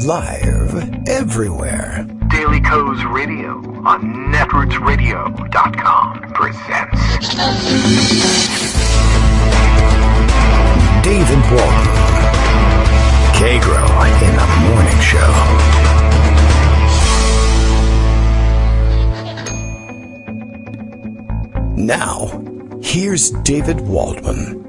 Live everywhere. Daily Co's Radio on netrootsradio.com presents David Walton. Kagro in the Morning Show. Now, here's David Waldman.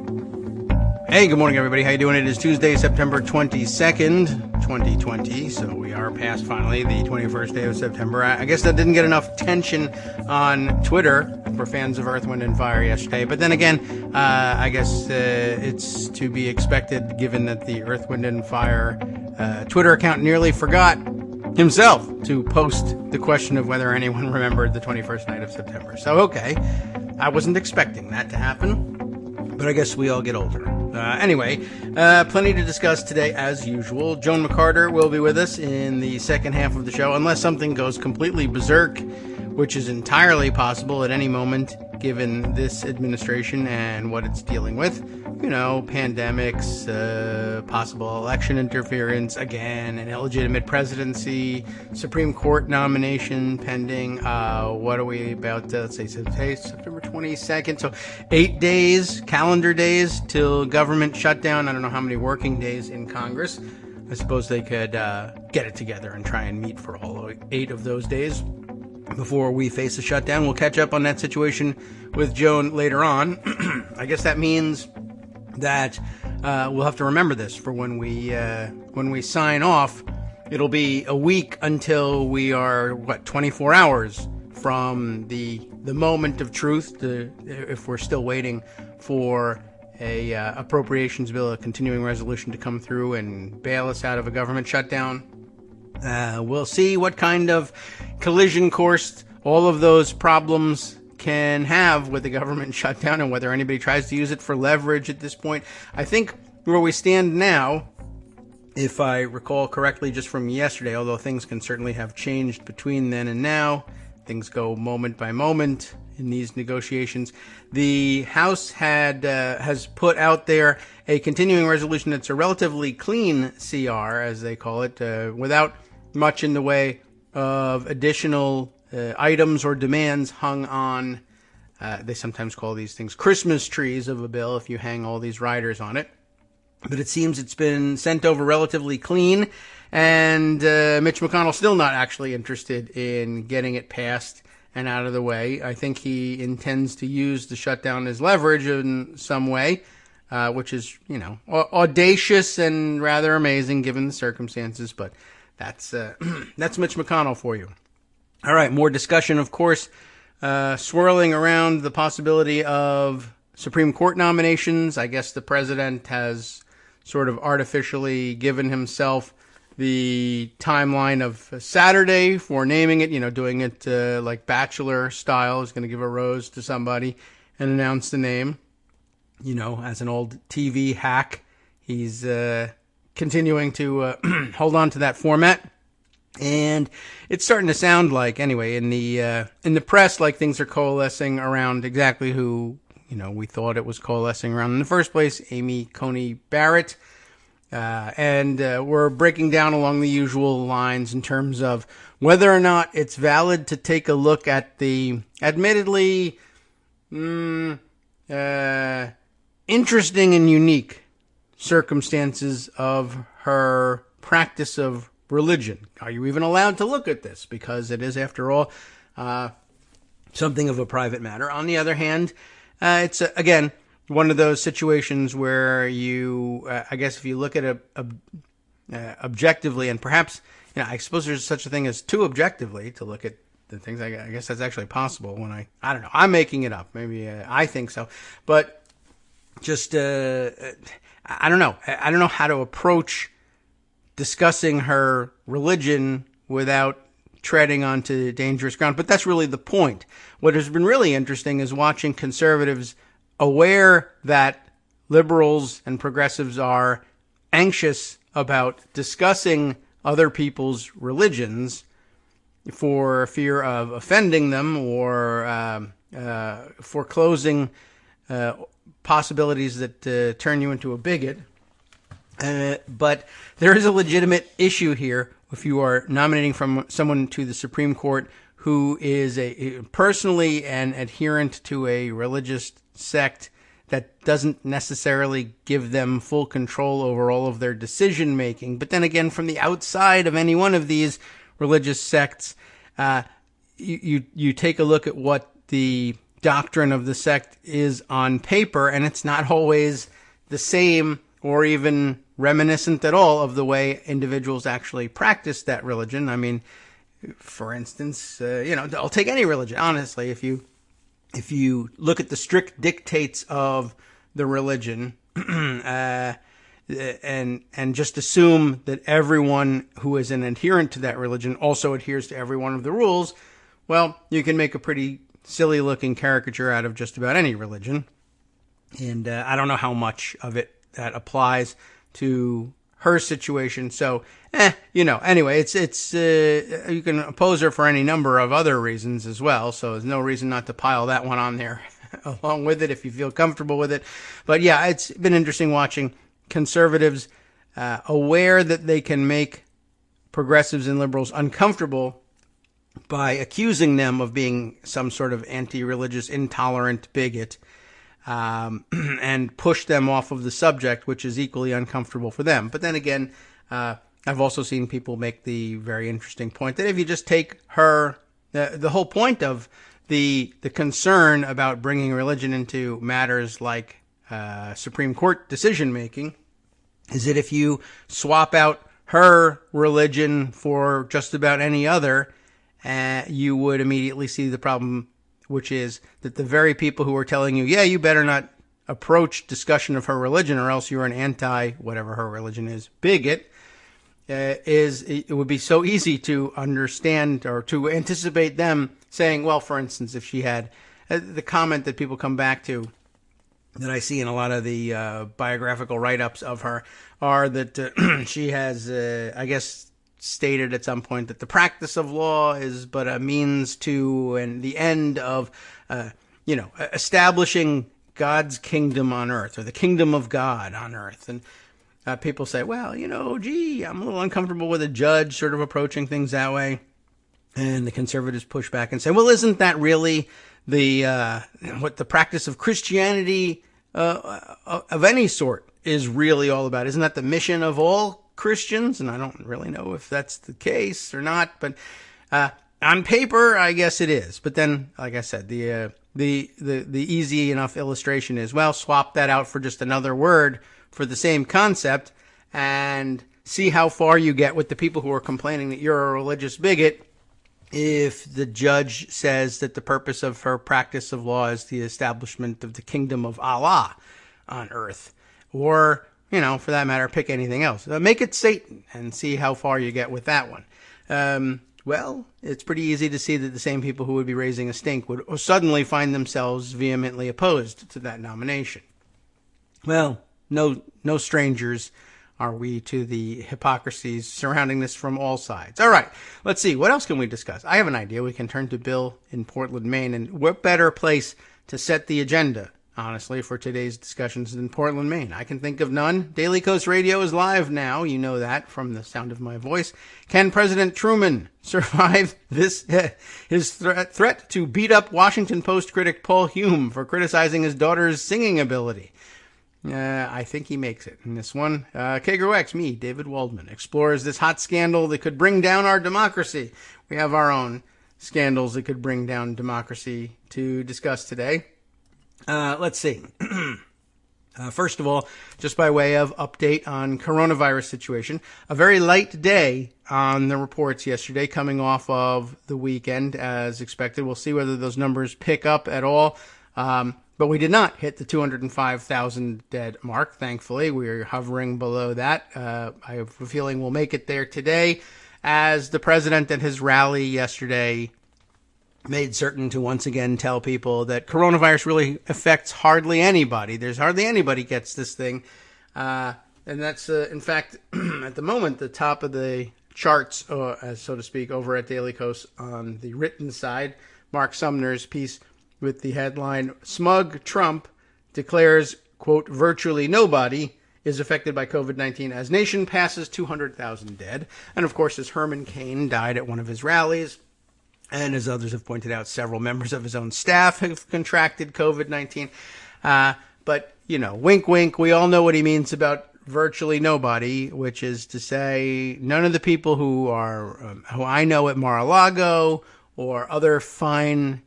Hey, good morning, everybody. How you doing? It is Tuesday, September 22nd, 2020, so we are past, finally, the 21st day of September. I guess that didn't get enough attention on Twitter for fans of Earth, Wind, and Fire yesterday, but then again, I guess it's to be expected, given that the Earth, Wind, and Fire Twitter account nearly forgot himself to post the question of whether anyone remembered the 21st night of September. So, okay, I wasn't expecting that to happen, but I guess we all get older. Anyway, plenty to discuss today as usual. Joan McCarter will be with us in the second half of the show, unless something goes completely berserk, which is entirely possible at any moment, given this administration and what it's dealing with. You know, pandemics, possible election interference, again, an illegitimate presidency, Supreme Court nomination pending. What are we about? Let's say September 22nd. So 8 days, calendar days, till government shutdown. I don't know how many working days in Congress. I suppose they could get it together and try and meet for all 8 of those days before we face a shutdown. We'll catch up on that situation with Joan later on. I guess that means that we'll have to remember this for when we sign off. It'll be a week until we are 24 hours from the moment of truth, if we're still waiting for a appropriations bill, a continuing resolution to come through and bail us out of a government shutdown. We'll see what kind of collision course all of those problems can have with the government shutdown and whether anybody tries to use it for leverage at this point. I think where we stand now, if I recall correctly just from yesterday, although things can certainly have changed between then and now, things go moment by moment in these negotiations. The House has put out there a continuing resolution that's a relatively clean CR, as they call it, without much in the way of additional items or demands hung on, they sometimes call these things Christmas trees of a bill if you hang all these riders on it. But it seems it's been sent over relatively clean, and Mitch McConnell still not actually interested in getting it passed and out of the way. I think he intends to use the shutdown as leverage in some way, which is, audacious and rather amazing given the circumstances, but that's Mitch McConnell for you. All right, more discussion, of course, swirling around the possibility of Supreme Court nominations. I guess the president has sort of artificially given himself the timeline of Saturday for naming it, doing it like Bachelor style. He's going to give a rose to somebody and announce the name. As an old TV hack, he's continuing to hold on to that format. And it's starting to sound like, anyway, in the press, like things are coalescing around exactly who, we thought it was coalescing around in the first place, Amy Coney Barrett. And we're breaking down along the usual lines in terms of whether or not it's valid to take a look at the admittedly interesting and unique circumstances of her practice of religion. Are you even allowed to look at this? Because it is, after all, something of a private matter. On the other hand, it's, again, one of those situations where you, I guess if you look at it objectively, and perhaps, I suppose there's such a thing as too objectively to look at the things. I guess that's actually possible when I don't know. I'm making it up. Maybe I think so. But just, I don't know. I don't know how to approach discussing her religion without treading onto dangerous ground. But that's really the point. What has been really interesting is watching conservatives aware that liberals and progressives are anxious about discussing other people's religions for fear of offending them or foreclosing possibilities that turn you into a bigot. But there is a legitimate issue here if you are nominating from someone to the Supreme Court who is personally an adherent to a religious sect that doesn't necessarily give them full control over all of their decision making. But then again, from the outside of any one of these religious sects, you take a look at what the doctrine of the sect is on paper, and it's not always the same or even reminiscent at all of the way individuals actually practice that religion. I mean, for instance, I'll take any religion, honestly. If you look at the strict dictates of the religion, and just assume that everyone who is an adherent to that religion also adheres to every one of the rules, well, you can make a pretty silly-looking caricature out of just about any religion. And I don't know how much of it that applies to her situation. So, anyway, it's you can oppose her for any number of other reasons as well. So there's no reason not to pile that one on there along with it if you feel comfortable with it. But yeah, it's been interesting watching conservatives aware that they can make progressives and liberals uncomfortable by accusing them of being some sort of anti-religious, intolerant bigot, and push them off of the subject, which is equally uncomfortable for them. But then again, I've also seen people make the very interesting point that if you just take her, the whole point of the concern about bringing religion into matters like Supreme Court decision making is that if you swap out her religion for just about any other, you would immediately see the problem, which is that the very people who are telling you, yeah, you better not approach discussion of her religion or else you're an anti-whatever her religion is, bigot, it would be so easy to understand or to anticipate them saying, well, for instance, if she had the comment that people come back to that I see in a lot of the biographical write-ups of her are that she has, I guess, stated at some point that the practice of law is but a means to and the end of, establishing God's kingdom on earth or the kingdom of God on earth. And people say, well, I'm a little uncomfortable with a judge sort of approaching things that way. And the conservatives push back and say, well, isn't that really what the practice of Christianity of any sort is really all about? Isn't that the mission of all Christians? And I don't really know if that's the case or not, but on paper, I guess it is. But then, like I said, the easy enough illustration is, well, swap that out for just another word for the same concept and see how far you get with the people who are complaining that you're a religious bigot if the judge says that the purpose of her practice of law is the establishment of the kingdom of Allah on earth. Or, for that matter, pick anything else. Make it Satan and see how far you get with that one. Well, it's pretty easy to see that the same people who would be raising a stink would suddenly find themselves vehemently opposed to that nomination. Well, no strangers are we to the hypocrisies surrounding this from all sides. All right, let's see. What else can we discuss? I have an idea. We can turn to Bill in Portland, Maine. And what better place to set the agenda, honestly, for today's discussions than Portland, Maine? I can think of none. Daily Kos Radio is live now. You know that from the sound of my voice. Can President Truman survive this his threat to beat up Washington Post critic Paul Hume for criticizing his daughter's singing ability? I think he makes it in this one. Kagro X, me, David Waldman, explores this hot scandal that could bring down our democracy. We have our own scandals that could bring down democracy to discuss today. Let's see. First of all, just by way of update on coronavirus situation, a very light day on the reports yesterday coming off of the weekend as expected. We'll see whether those numbers pick up at all. But we did not hit the 205,000 dead mark, thankfully. We're hovering below that. I have a feeling we'll make it there today as the president at his rally yesterday made certain to once again tell people that coronavirus really affects hardly anybody. There's hardly anybody gets this thing. And that's, in fact, at the moment, the top of the charts, so to speak, over at Daily Kos on the written side. Mark Sumner's piece with the headline, Smug Trump declares, quote, virtually nobody is affected by COVID-19 as nation passes 200,000 dead. And of course, as Herman Cain died at one of his rallies, and as others have pointed out, several members of his own staff have contracted COVID-19. But, wink, wink, we all know what he means about virtually nobody, which is to say none of the people who I know at Mar-a-Lago or other finely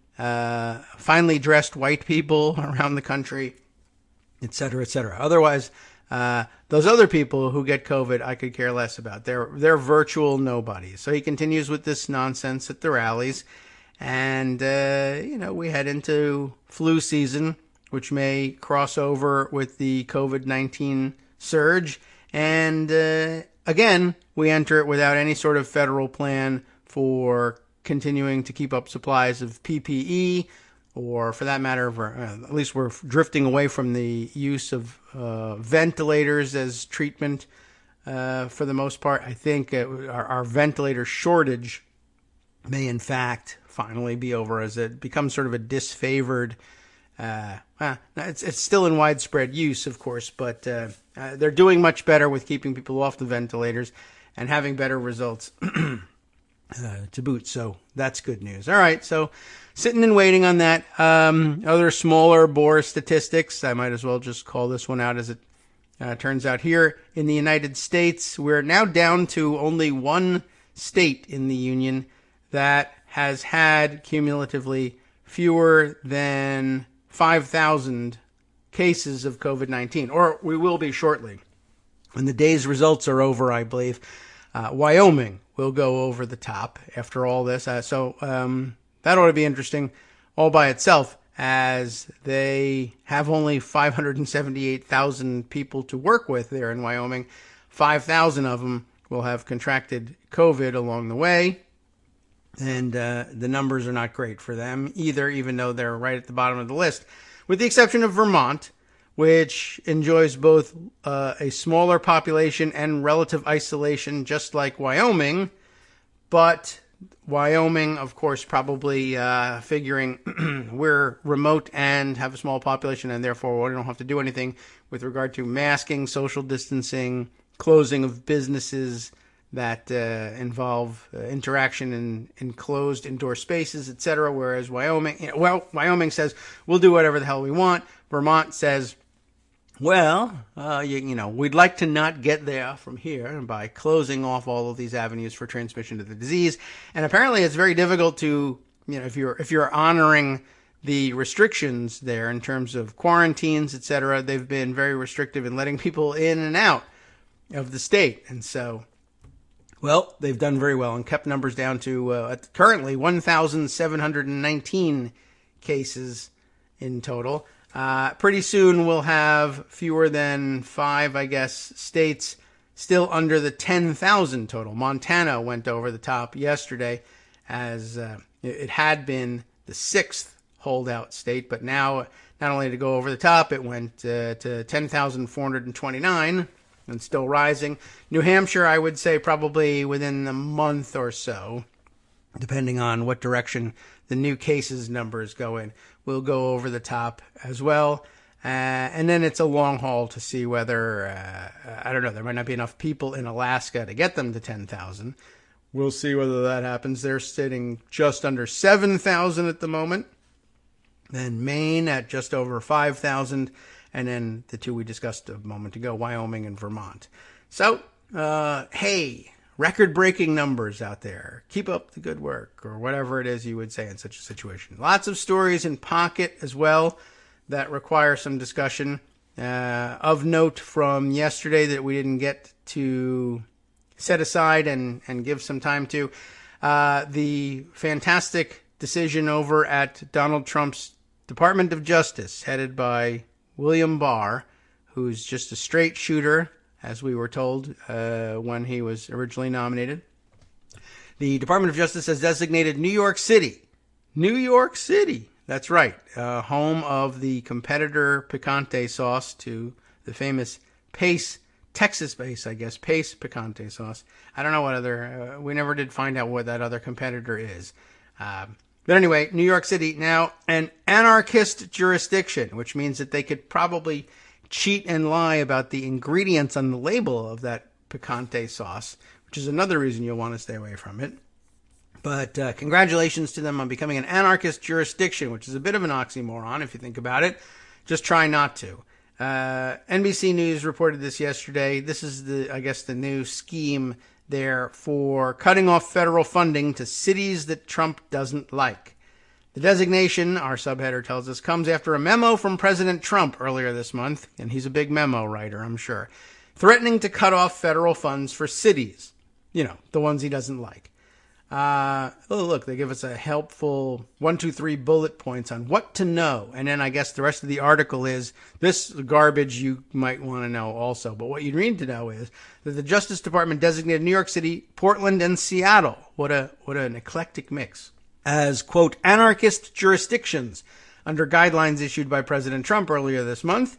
dressed white people around the country, et cetera, et cetera. Otherwise, those other people who get COVID, I could care less about. They're virtual nobodies. So he continues with this nonsense at the rallies. And, we head into flu season, which may cross over with the COVID-19 surge. And, again, we enter it without any sort of federal plan for continuing to keep up supplies of PPE, or for that matter, at least we're drifting away from the use of ventilators as treatment for the most part. I think our ventilator shortage may, in fact, finally be over as it becomes sort of a disfavored. It's still in widespread use, of course, but they're doing much better with keeping people off the ventilators and having better results to boot. So that's good news. All right, so sitting and waiting on that. Other smaller bore statistics. I might as well just call this one out as it turns out. Here in the United States, we're now down to only one state in the union that has had cumulatively fewer than 5,000 cases of COVID-19, or we will be shortly. When the day's results are over, I believe, Wyoming will go over the top after all this. So that ought to be interesting all by itself, as they have only 578,000 people to work with there in Wyoming. 5,000 of them will have contracted COVID along the way. And the numbers are not great for them either, even though they're right at the bottom of the list, with the exception of Vermont, which enjoys both a smaller population and relative isolation, just like Wyoming. But Wyoming, of course, probably figuring we're remote and have a small population, and therefore we don't have to do anything with regard to masking, social distancing, closing of businesses that involve interaction in enclosed indoor spaces, etc. Whereas Wyoming says we'll do whatever the hell we want. Vermont says, we'd like to not get there from here by closing off all of these avenues for transmission of the disease. And apparently, it's very difficult to, if you're honoring the restrictions there in terms of quarantines, etc. They've been very restrictive in letting people in and out of the state, and so. Well, they've done very well and kept numbers down to currently 1,719 cases in total. Pretty soon we'll have fewer than 5, states still under the 10,000 total. Montana went over the top yesterday, as it had been the 6th holdout state, but now not only to go over the top, it went to 10,429. And still rising. New Hampshire, I would say probably within a month or so, depending on what direction the new cases numbers go in, will go over the top as well. And then it's a long haul to see whether, I don't know, there might not be enough people in Alaska to get them to 10,000. We'll see whether that happens. They're sitting just under 7,000 at the moment. Then Maine at just over 5,000. And then the two we discussed a moment ago, Wyoming and Vermont. So, hey, record-breaking numbers out there. Keep up the good work, or whatever it is you would say in such a situation. Lots of stories in pocket as well that require some discussion. Of note from yesterday that we didn't get to set aside and give some time to, the fantastic decision over at Donald Trump's Department of Justice, headed by William Barr, who's just a straight shooter, as we were told when he was originally nominated. The Department of Justice has designated New York City, that's right, home of the competitor picante sauce to the famous Pace, Texas-based, Pace picante sauce. I don't know what other, we never did find out what that other competitor is. But anyway, New York City, now an anarchist jurisdiction, which means that they could probably cheat and lie about the ingredients on the label of that picante sauce, which is another reason you'll want to stay away from it. But congratulations to them on becoming an anarchist jurisdiction, which is a bit of an oxymoron if you think about it. Just try not to. NBC News reported this yesterday. This is the new scheme there for cutting off federal funding to cities that Trump doesn't like. The designation, our subheader tells us, comes after a memo from President Trump earlier this month, and he's a big memo writer, I'm sure, threatening to cut off federal funds for cities. You know, the ones he doesn't like. Look, they give us a helpful 1, 2, 3 bullet points on what to know. And then I guess the rest of the article is this garbage you might want to know also. But what you need to know is that the Justice Department designated New York City, Portland, and Seattle. What an eclectic mix. As, quote, anarchist jurisdictions under guidelines issued by President Trump earlier this month.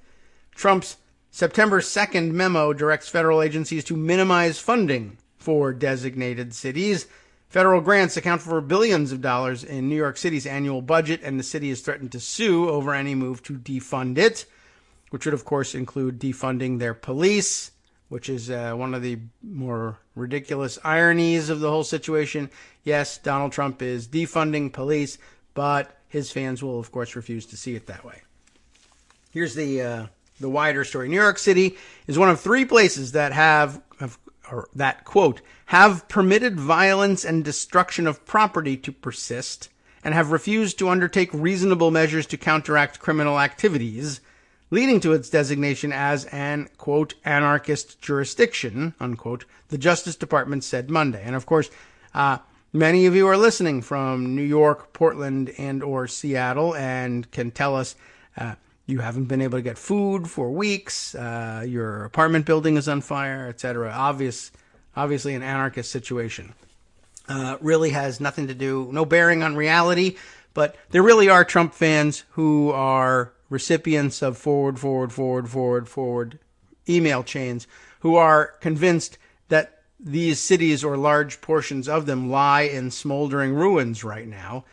Trump's September 2nd memo directs federal agencies to minimize funding for designated cities. Federal grants account for billions of dollars in New York City's annual budget, and the city has threatened to sue over any move to defund it, which would, of course, include defunding their police, which is one of the more ridiculous ironies of the whole situation. Yes, Donald Trump is defunding police, but his fans will, of course, refuse to see it that way. Here's the wider story. New York City is one of 3 places that quote, have permitted violence and destruction of property to persist and have refused to undertake reasonable measures to counteract criminal activities, leading to its designation as an, quote, anarchist jurisdiction, unquote, the Justice Department said Monday. And of course, many of you are listening from New York, Portland, and or Seattle and can tell us you haven't been able to get food for weeks, your apartment building is on fire, etc. Obviously an anarchist situation. Really has nothing to do, no bearing on reality, but there really are Trump fans who are recipients of forward email chains who are convinced that these cities or large portions of them lie in smoldering ruins right now.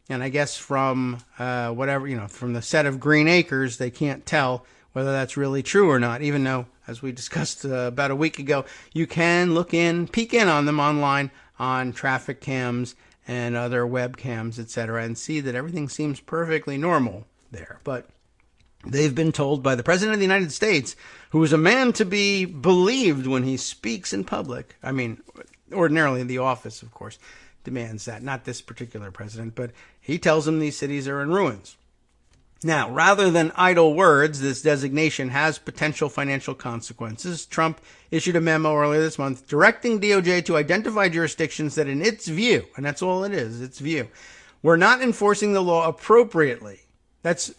And I guess from from the set of Green Acres, they can't tell whether that's really true or not, even though, as we discussed about a week ago, you can peek in on them online on traffic cams and other webcams, etc., and see that everything seems perfectly normal there. But they've been told by the President of the United States, who is a man to be believed when he speaks in public. I mean, ordinarily in the office, of course, demands that. Not this particular president, but he tells them these cities are in ruins. Now, rather than idle words, this designation has potential financial consequences. Trump issued a memo earlier this month directing DOJ to identify jurisdictions that, in its view, and that's all it is, its view, were not enforcing the law appropriately.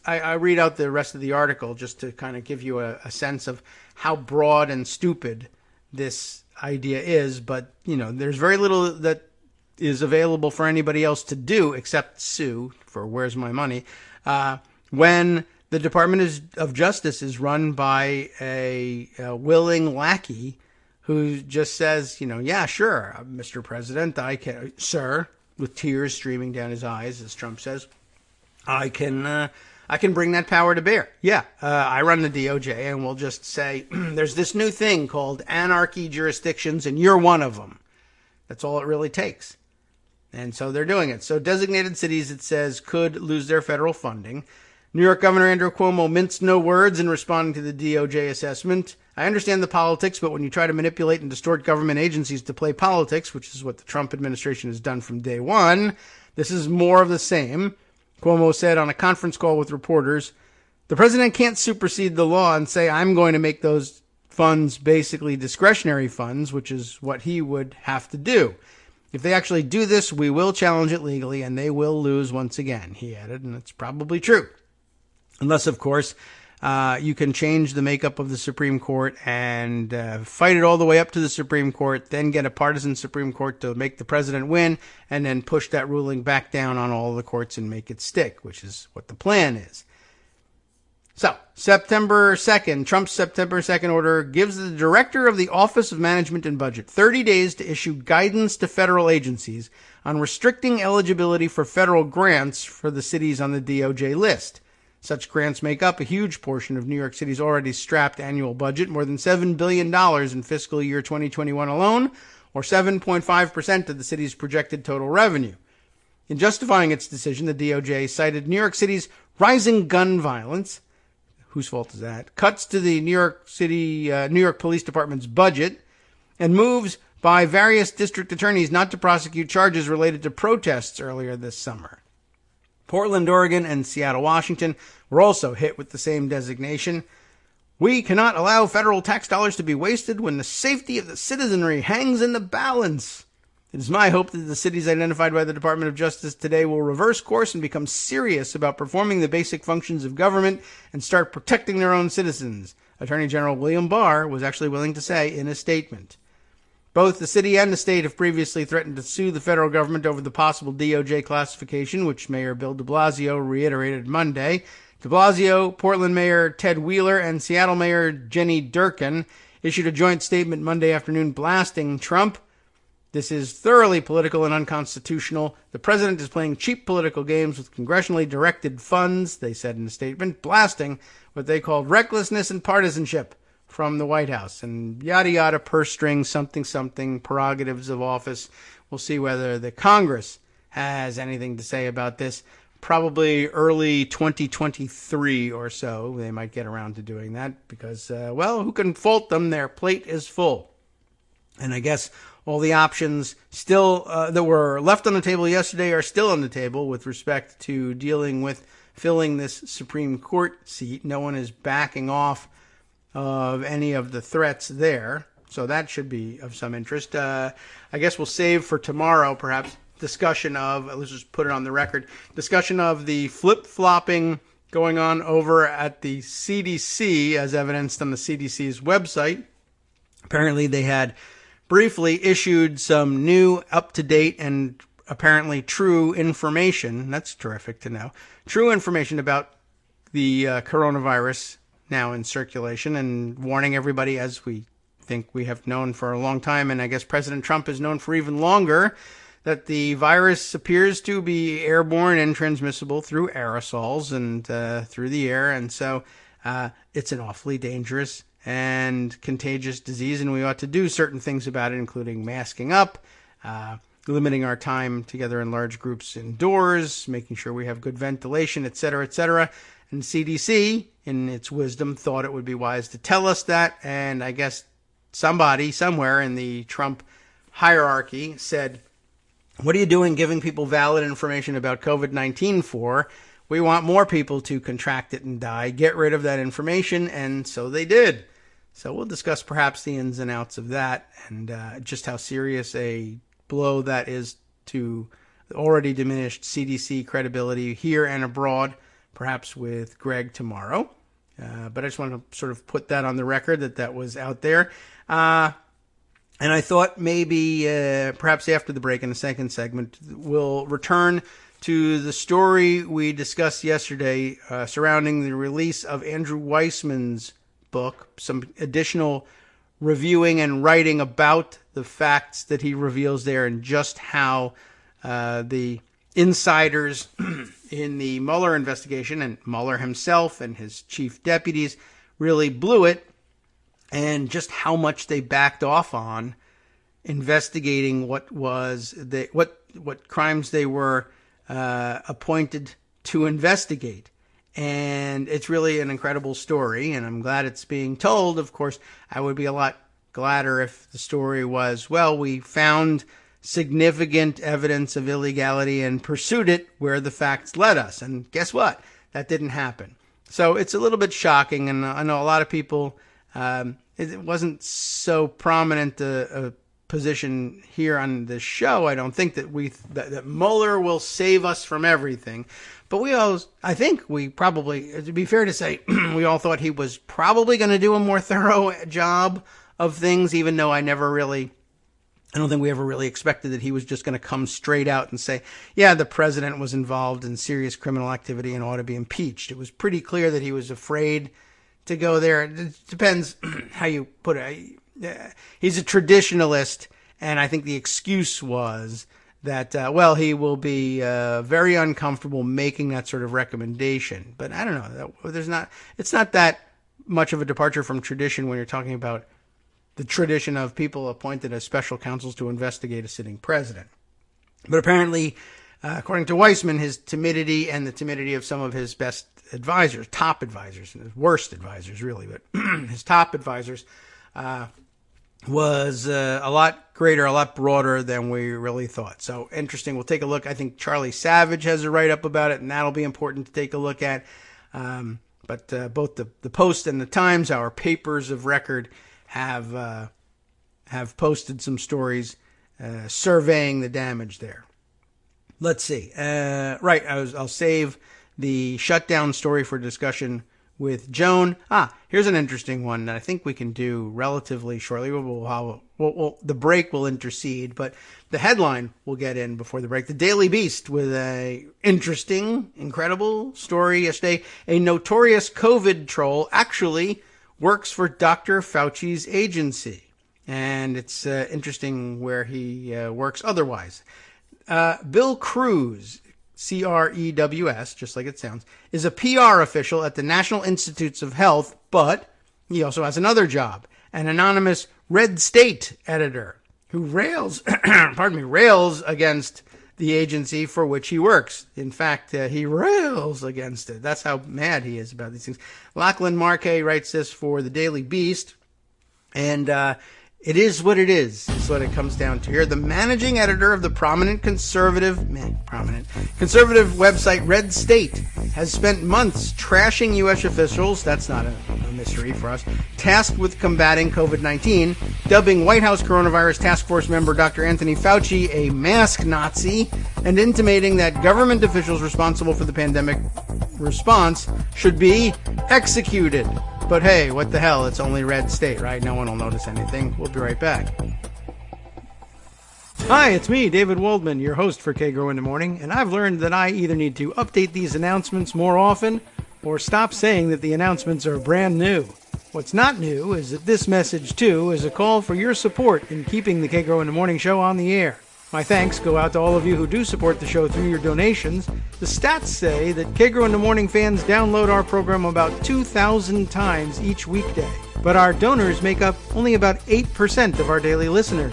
I read out the rest of the article just to kind of give you a sense of how broad and stupid this idea is. But, there's very little that is available for anybody else to do except sue for where's my money. When the Department of Justice is run by a willing lackey who just says, yeah, sure, Mr. President, I can, sir, with tears streaming down his eyes, as Trump says, I can bring that power to bear. Yeah, I run the DOJ, and we'll just say there's this new thing called anarchy jurisdictions, and you're one of them. That's all it really takes. And so they're doing it. So designated cities, it says, could lose their federal funding. New York Governor Andrew Cuomo minced no words in responding to the DOJ assessment. I understand the politics, but when you try to manipulate and distort government agencies to play politics, which is what the Trump administration has done from day one, this is more of the same. Cuomo said on a conference call with reporters, the president can't supersede the law and say, I'm going to make those funds basically discretionary funds, which is what he would have to do. If they actually do this, we will challenge it legally and they will lose once again, he added, and it's probably true. Unless, of course, you can change the makeup of the Supreme Court and fight it all the way up to the Supreme Court, then get a partisan Supreme Court to make the president win, and then push that ruling back down on all the courts and make it stick, which is what the plan is. So, September 2nd, Trump's September 2nd order gives the director of the Office of Management and Budget 30 days to issue guidance to federal agencies on restricting eligibility for federal grants for the cities on the DOJ list. Such grants make up a huge portion of New York City's already strapped annual budget, more than $7 billion in fiscal year 2021 alone, or 7.5% of the city's projected total revenue. In justifying its decision, the DOJ cited New York City's rising gun violence. Whose fault is that? Cuts to the New York Police Department's budget, and moves by various district attorneys not to prosecute charges related to protests earlier this summer. Portland, Oregon, and Seattle, Washington were also hit with the same designation. We cannot allow federal tax dollars to be wasted when the safety of the citizenry hangs in the balance. It is my hope that the cities identified by the Department of Justice today will reverse course and become serious about performing the basic functions of government and start protecting their own citizens, Attorney General William Barr was actually willing to say in a statement. Both the city and the state have previously threatened to sue the federal government over the possible DOJ classification, which Mayor Bill de Blasio reiterated Monday. De Blasio, Portland Mayor Ted Wheeler, and Seattle Mayor Jenny Durkan issued a joint statement Monday afternoon blasting Trump. This is thoroughly political and unconstitutional. The president is playing cheap political games with congressionally directed funds, they said in a statement, blasting what they called recklessness and partisanship from the White House, and yada yada, purse strings, something something, prerogatives of office. We'll see whether the Congress has anything to say about this. Probably early 2023 or so, they might get around to doing that because, who can fault them? Their plate is full. And I guess all the options still that were left on the table yesterday are still on the table with respect to dealing with filling this Supreme Court seat. No one is backing off of any of the threats there, so that should be of some interest. I guess we'll save for tomorrow, perhaps, discussion of, let's just put it on the record, discussion of the flip-flopping going on over at the CDC, as evidenced on the CDC's website. Apparently they had briefly issued some new, up-to-date, and apparently true information. That's terrific to know. True information about the coronavirus now in circulation, and warning everybody, as we think we have known for a long time, and I guess President Trump has known for even longer, that the virus appears to be airborne and transmissible through aerosols and through the air, and so it's an awfully dangerous and contagious disease, and we ought to do certain things about it, including masking up, limiting our time together in large groups indoors, making sure we have good ventilation, et cetera, et cetera. And CDC, in its wisdom, thought it would be wise to tell us that, and I guess somebody somewhere in the Trump hierarchy said, what are you doing giving people valid information about COVID-19 for? We want more people to contract it and die. Get rid of that information, and so they did. So we'll discuss perhaps the ins and outs of that and just how serious a blow that is to already diminished CDC credibility here and abroad, perhaps with Greg tomorrow. But I just want to sort of put that on the record that was out there. And I thought maybe perhaps after the break in the second segment, we'll return to the story we discussed yesterday surrounding the release of Andrew Weissman's book, some additional reviewing and writing about the facts that he reveals there and just how the insiders in the Mueller investigation and Mueller himself and his chief deputies really blew it, and just how much they backed off on investigating what crimes they were appointed to investigate. And it's really an incredible story, and I'm glad it's being told. Of course, I would be a lot gladder if the story was, well, we found significant evidence of illegality and pursued it where the facts led us. And guess what? That didn't happen. So it's a little bit shocking, and I know a lot of people, it wasn't so prominent a position here on this show. I don't think that that Mueller will save us from everything. But I think we probably, to be fair to say, we all thought he was probably going to do a more thorough job of things, even though I don't think we ever really expected that he was just going to come straight out and say, yeah, the president was involved in serious criminal activity and ought to be impeached. It was pretty clear that he was afraid to go there. It depends how you put it. He's a traditionalist, and I think the excuse was that, he will be very uncomfortable making that sort of recommendation. But I don't know. It's not that much of a departure from tradition when you're talking about the tradition of people appointed as special counsels to investigate a sitting president. But apparently, according to Weissman, his timidity and the timidity of some of his best advisors, top advisors, and his worst advisors, really, but his top advisors, was a lot greater, a lot broader than we really thought. So interesting. We'll take a look. I think Charlie Savage has a write-up about it, and that'll be important to take a look at. But both the Post and the Times, our papers of record, have posted some stories surveying the damage there. Let's see. I'll save the shutdown story for discussion with Joan. Here's an interesting one that I think we can do relatively shortly. The break will intercede, but the headline we'll get in before the break. The Daily Beast with a interesting, incredible story yesterday. A notorious COVID troll actually works for Dr. Fauci's agency. And it's interesting where he works otherwise. Bill Crews, Crews, just like it sounds, is a PR official at the National Institutes of Health, but he also has another job, an anonymous Red State editor who rails against the agency for which he works. In fact, he rails against it. That's how mad he is about these things. Lachlan Markay writes this for the Daily Beast, and it is what it is what it comes down to here. The managing editor of the prominent conservative website Red State has spent months trashing U.S. officials, that's not a mystery for us, tasked with combating COVID-19, dubbing White House Coronavirus Task Force member Dr. Anthony Fauci a mask Nazi, and intimating that government officials responsible for the pandemic response should be executed. But hey, what the hell? It's only Red State, right? No one will notice anything. We'll be right back. Hi, it's me, David Waldman, your host for Kagro in the Morning, and I've learned that I either need to update these announcements more often or stop saying that the announcements are brand new. What's not new is that this message, too, is a call for your support in keeping the Kagro in the Morning show on the air. My thanks go out to all of you who do support the show through your donations. The stats say that Kagro in the Morning fans download our program about 2,000 times each weekday. But our donors make up only about 8% of our daily listeners.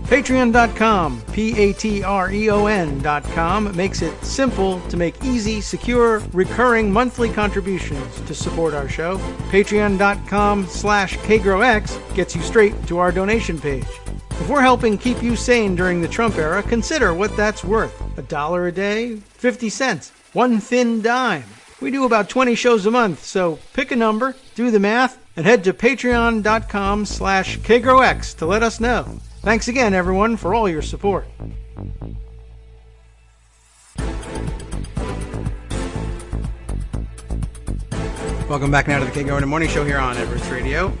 Patreon.com, Patreon.com, makes it simple to make easy, secure, recurring monthly contributions to support our show. Patreon.com/KagroX gets you straight to our donation page. If we're helping keep you sane during the Trump era, consider what that's worth. $1 a day? 50 cents? One thin dime? We do about 20 shows a month, so pick a number, do the math, and head to patreon.com/KagroX to let us know. Thanks again, everyone, for all your support. Welcome back now to the Kagro in the Morning show here on Everest Radio.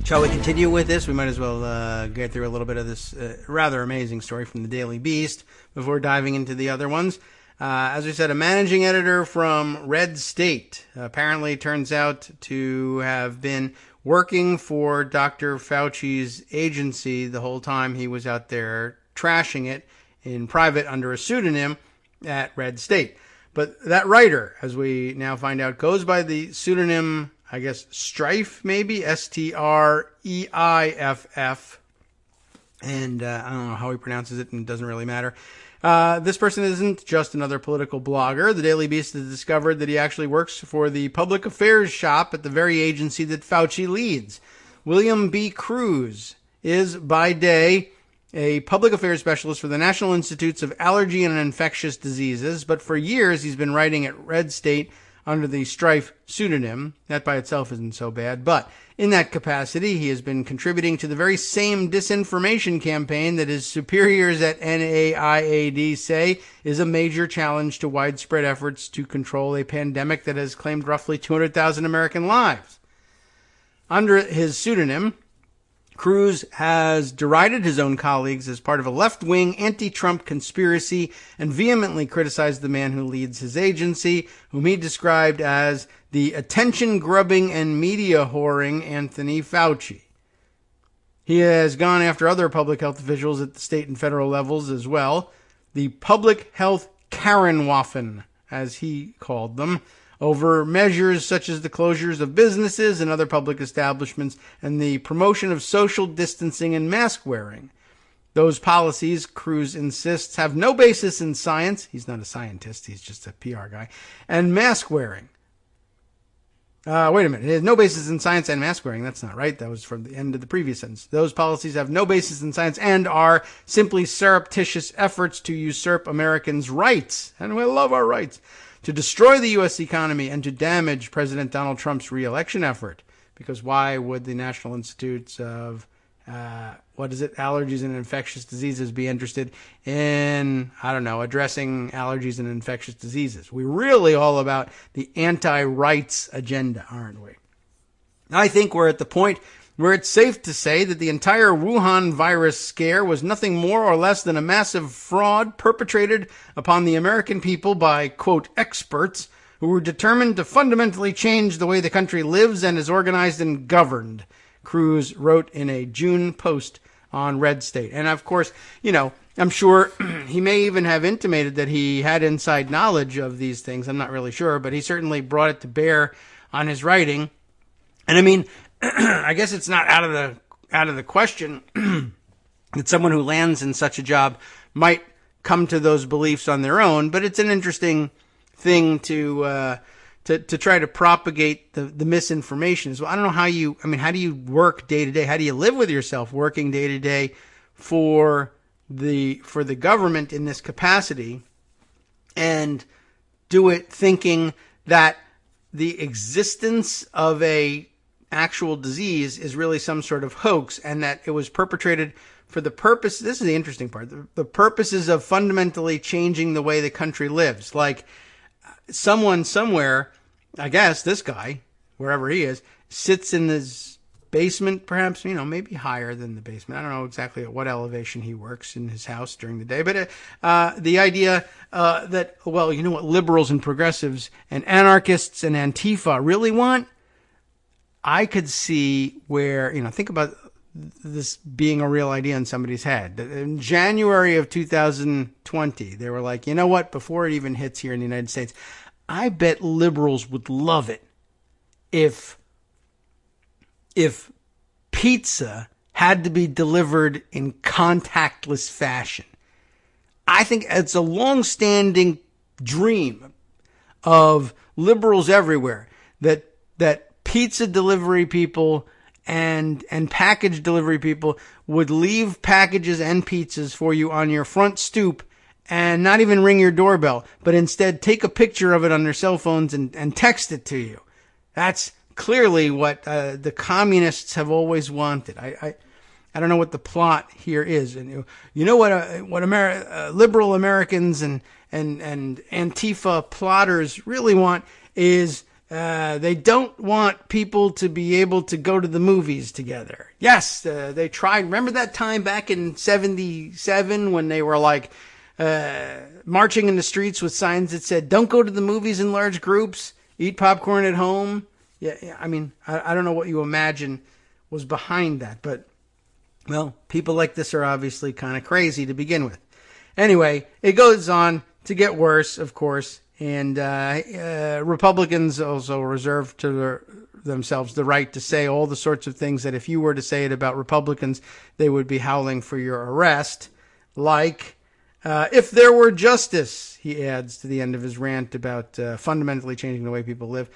Shall we continue with this? We might as well get through a little bit of this rather amazing story from the Daily Beast before diving into the other ones. As we said, a managing editor from Red State apparently turns out to have been working for Dr. Fauci's agency the whole time he was out there trashing it in private under a pseudonym at Red State. But that writer, as we now find out, goes by the pseudonym, I guess, Strife, maybe, Streiff, and I don't know how he pronounces it, and it doesn't really matter. This person isn't just another political blogger. The Daily Beast has discovered that he actually works for the public affairs shop at the very agency that Fauci leads. William B. Crews is, by day, a public affairs specialist for the National Institutes of Allergy and Infectious Diseases, but for years he's been writing at Red State under the Strife pseudonym. That by itself isn't so bad, but in that capacity, he has been contributing to the very same disinformation campaign that his superiors at NIAID say is a major challenge to widespread efforts to control a pandemic that has claimed roughly 200,000 American lives. Under his pseudonym, Crews has derided his own colleagues as part of a left-wing anti-Trump conspiracy and vehemently criticized the man who leads his agency, whom he described as the attention-grubbing and media-whoring Anthony Fauci. He has gone after other public health officials at the state and federal levels as well. the public health Karenwaffen, as he called them, over measures such as the closures of businesses and other public establishments and the promotion of social distancing and mask wearing. Those policies, Cruz insists, have no basis in science. He's not a scientist. He's just a PR guy. And mask wearing. Wait a minute. It has no basis in science and mask wearing. That's not right. That was from the end of the previous sentence. Those policies have no basis in science and are simply surreptitious efforts to usurp Americans' rights. And we love our rights. To destroy the U.S. economy and to damage President Donald Trump's re-election effort. Because why would the National Institutes of allergies and infectious diseases be interested in, addressing allergies and infectious diseases? We're really all about the anti-rights agenda, aren't we? I think we're at the point where it's safe to say that the entire Wuhan virus scare was nothing more or less than a massive fraud perpetrated upon the American people by, quote, experts who were determined to fundamentally change the way the country lives and is organized and governed, Cruz wrote in a June post on Red State. And of course, I'm sure he may even have intimated that he had inside knowledge of these things. I'm not really sure, but he certainly brought it to bear on his writing. And I mean, I guess it's not out of the question that someone who lands in such a job might come to those beliefs on their own, but it's an interesting thing to try to propagate the misinformation. So I don't know how do you work day to day? How do you live with yourself working day to day for the government in this capacity and do it thinking that the existence of a actual disease is really some sort of hoax and that it was perpetrated for the purpose, this is the interesting part, the purposes of fundamentally changing the way the country lives. Like someone somewhere, I guess this guy, wherever he is, sits in his basement, perhaps, maybe higher than the basement. I don't know exactly at what elevation he works in his house during the day. But the idea that, what liberals and progressives and anarchists and Antifa really want, I could see where, think about this being a real idea in somebody's head. In January of 2020, they were like, before it even hits here in the United States, I bet liberals would love it if pizza had to be delivered in contactless fashion. I think it's a long-standing dream of liberals everywhere that pizza delivery people and package delivery people would leave packages and pizzas for you on your front stoop and not even ring your doorbell, but instead take a picture of it on their cell phones and text it to you. That's clearly what the communists have always wanted. I don't know what the plot here is. And what liberal Americans and Antifa plotters really want is they don't want people to be able to go to the movies together. Yes, they tried. Remember that time back in 77 when they were like marching in the streets with signs that said, "Don't go to the movies in large groups, eat popcorn at home." Yeah. I mean, I don't know what you imagine was behind that, but, well, people like this are obviously kind of crazy to begin with. Anyway, it goes on to get worse, of course, and Republicans also reserve to themselves the right to say all the sorts of things that if you were to say it about Republicans, they would be howling for your arrest, like, if there were justice, he adds to the end of his rant about fundamentally changing the way people live.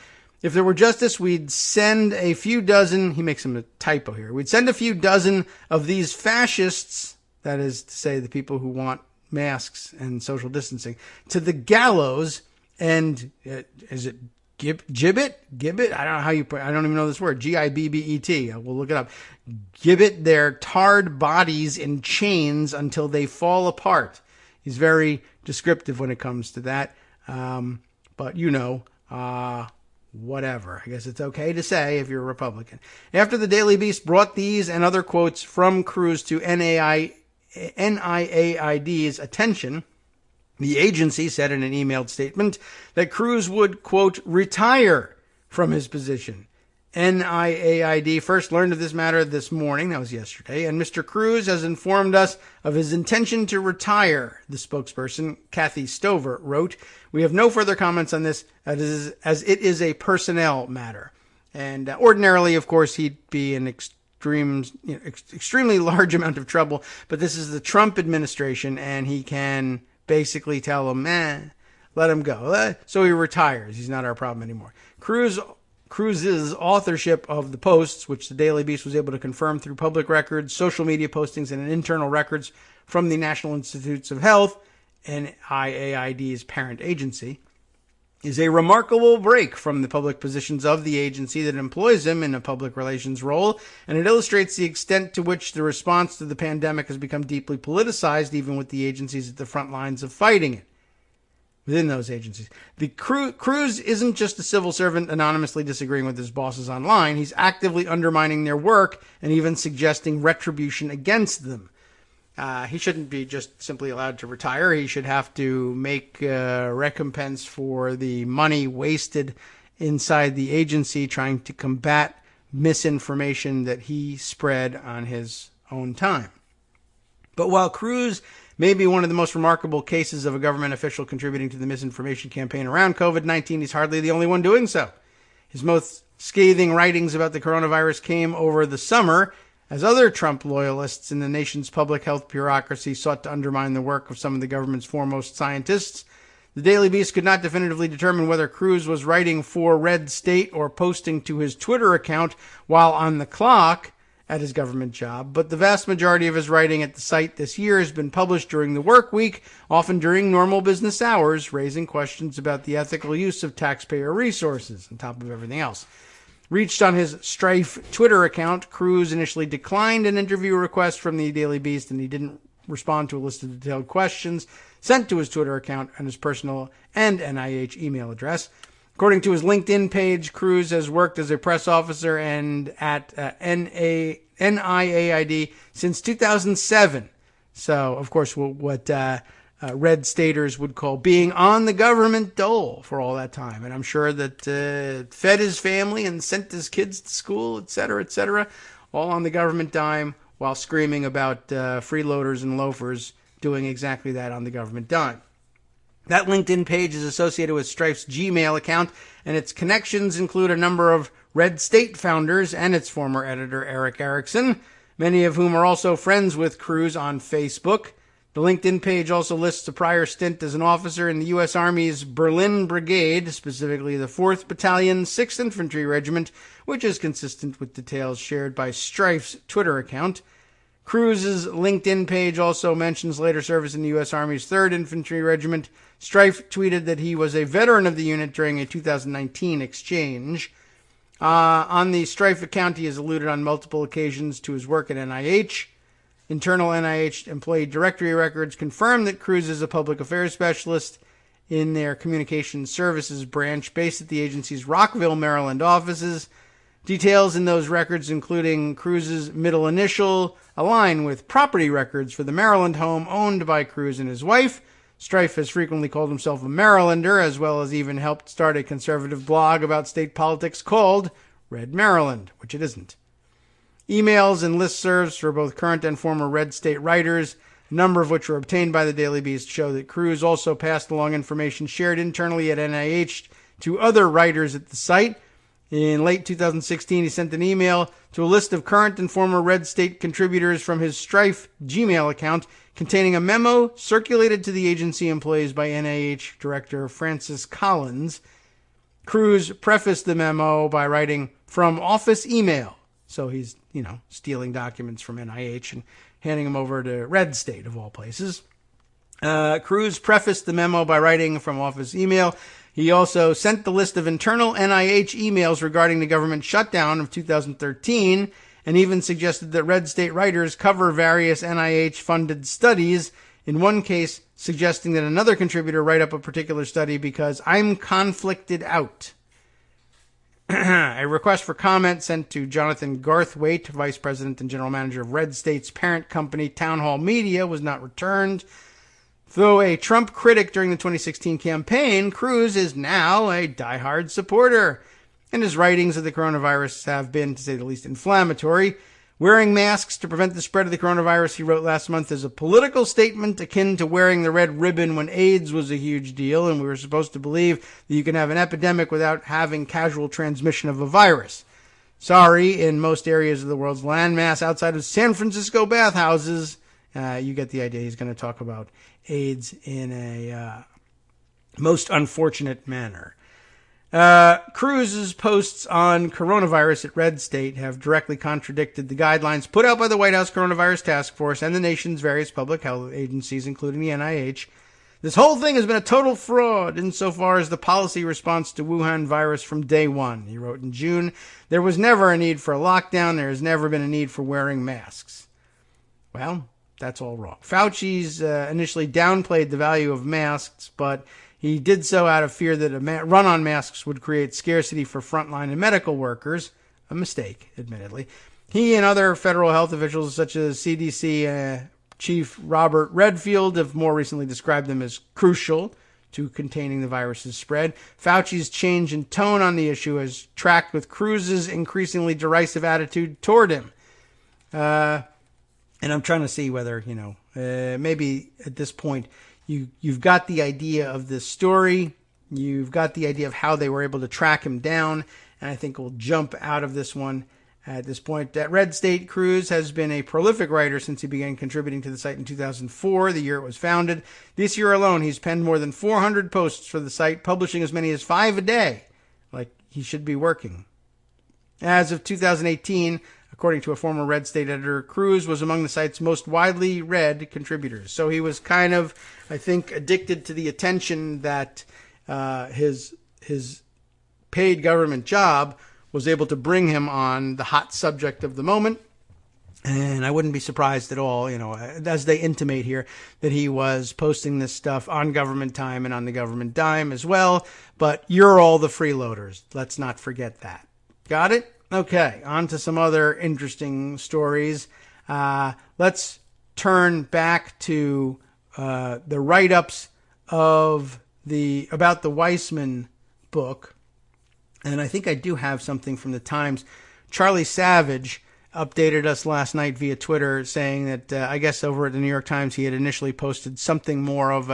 If there were justice, we'd send a few dozen, he makes a typo here, we'd send a few dozen of these fascists, that is to say the people who want masks and social distancing, to the gallows and, is it gibbet? I don't know how I don't even know this word, Gibbet. We'll look it up. Gibbet their tarred bodies in chains until they fall apart. He's very descriptive when it comes to that. But whatever. I guess it's okay to say if you're a Republican. After the Daily Beast brought these and other quotes from Cruz to NIAID's attention, the agency said in an emailed statement that Cruz would, quote, retire from his position. NIAID first learned of this matter this morning, that was yesterday, and Mr. Cruz has informed us of his intention to retire, the spokesperson, Kathy Stover, wrote. We have no further comments on this as it is a personnel matter. And ordinarily, of course, he'd be in extremely large amount of trouble, but this is the Trump administration, and he can basically tell them, let him go. So he retires. He's not our problem anymore. Cruz's authorship of the posts, which the Daily Beast was able to confirm through public records, social media postings, and internal records from the National Institutes of Health, NIAID's parent agency, is a remarkable break from the public positions of the agency that employs him in a public relations role, and it illustrates the extent to which the response to the pandemic has become deeply politicized, even with the agencies at the front lines of fighting it. Within those agencies. The Cruz isn't just a civil servant anonymously disagreeing with his bosses online. He's actively undermining their work and even suggesting retribution against them. He shouldn't be just simply allowed to retire. He should have to make recompense for the money wasted inside the agency trying to combat misinformation that he spread on his own time. But while Cruz may be one of the most remarkable cases of a government official contributing to the misinformation campaign around COVID-19, he's hardly the only one doing so. His most scathing writings about the coronavirus came over the summer as other Trump loyalists in the nation's public health bureaucracy sought to undermine the work of some of the government's foremost scientists. The Daily Beast could not definitively determine whether Cruz was writing for Red State or posting to his Twitter account while on the clock at his government job, but the vast majority of his writing at the site this year has been published during the work week, often during normal business hours, raising questions about the ethical use of taxpayer resources, on top of everything else. Reached on his Strife Twitter account, Cruz initially declined an interview request from the Daily Beast, and he didn't respond to a list of detailed questions sent to his Twitter account and his personal and NIH email address. According to his LinkedIn page, Cruz has worked as a press officer and at NIAID since 2007. So, of course, what red staters would call being on the government dole for all that time. And I'm sure that fed his family and sent his kids to school, et cetera, all on the government dime while screaming about freeloaders and loafers doing exactly that on the government dime. That LinkedIn page is associated with Strife's Gmail account, and its connections include a number of Red State founders and its former editor, Eric Erickson, many of whom are also friends with Cruz on Facebook. The LinkedIn page also lists a prior stint as an officer in the U.S. Army's Berlin Brigade, specifically the 4th Battalion, 6th Infantry Regiment, which is consistent with details shared by Strife's Twitter account. Cruz's LinkedIn page also mentions later service in the U.S. Army's 3rd Infantry Regiment. Strife tweeted that he was a veteran of the unit during a 2019 exchange. On the Strife account, he has alluded on multiple occasions to his work at NIH. Internal NIH employee directory records confirm that Cruz is a public affairs specialist in their communications services branch based at the agency's Rockville, Maryland offices. Details in those records, including Cruz's middle initial, align with property records for the Maryland home owned by Cruz and his wife. Strife has frequently called himself a Marylander, as well as even helped start a conservative blog about state politics called Red Maryland, which it isn't. Emails and listservs for both current and former Red State writers, a number of which were obtained by the Daily Beast, show that Cruz also passed along information shared internally at NIH to other writers at the site. In late 2016, he sent an email to a list of current and former Red State contributors from his Strife Gmail account containing a memo circulated to the agency employees by NIH Director Francis Collins. Cruz prefaced the memo by writing, "From office email." So he's, stealing documents from NIH and handing them over to Red State, of all places. Cruz prefaced the memo by writing, "From office email." He also sent the list of internal NIH emails regarding the government shutdown of 2013 and even suggested that Red State writers cover various NIH-funded studies, in one case suggesting that another contributor write up a particular study because I'm conflicted out. A request for comment sent to Jonathan Garthwaite, Vice President and General Manager of Red State's parent company, Town Hall Media, was not returned. Though a Trump critic during the 2016 campaign, Cruz is now a diehard supporter. and his writings of the coronavirus have been, to say the least, inflammatory. Wearing masks to prevent the spread of the coronavirus, he wrote last month, is a political statement akin to wearing the red ribbon when AIDS was a huge deal, and we were supposed to believe that you can have an epidemic without having casual transmission of a virus. Sorry, in most areas of the world's landmass outside of San Francisco bathhouses, you get the idea. He's going to talk about AIDS in a most unfortunate manner. Cruz's posts on coronavirus at Red State have directly contradicted the guidelines put out by the White House Coronavirus Task Force and the nation's various public health agencies, including the NIH. This whole thing has been a total fraud insofar as the policy response to Wuhan virus from day one. He wrote in June, there was never a need for a lockdown. There has never been a need for wearing masks. Well, that's all wrong. Fauci's initially downplayed the value of masks, but he did so out of fear that a run on masks would create scarcity for frontline and medical workers. A mistake, admittedly. He and other federal health officials, such as CDC Chief Robert Redfield, have more recently described them as crucial to containing the virus's spread. Fauci's change in tone on the issue has tracked with Cruz's increasingly derisive attitude toward him. And I'm trying to see whether, maybe at this point, You've got the idea of this story. You've got the idea of how they were able to track him down. And I think we'll jump out of this one at this point. At Red State, Cruz has been a prolific writer since he began contributing to the site in 2004, the year it was founded. This year alone, he's penned more than 400 posts for the site, publishing as many as 5 a day. Like he should be working. As of 2018, according to a former Red State editor, Cruz was among the site's most widely read contributors. So he was kind of, I think, addicted to the attention that his paid government job was able to bring him on the hot subject of the moment. And I wouldn't be surprised at all, as they intimate here, that he was posting this stuff on government time and on the government dime as well. But you're all the freeloaders. Let's not forget that. Got it? Okay, on to some other interesting stories. Let's turn back to the write-ups about the Weissman book. And I think I do have something from the Times. Charlie Savage updated us last night via Twitter saying that I guess over at the New York Times he had initially posted something more of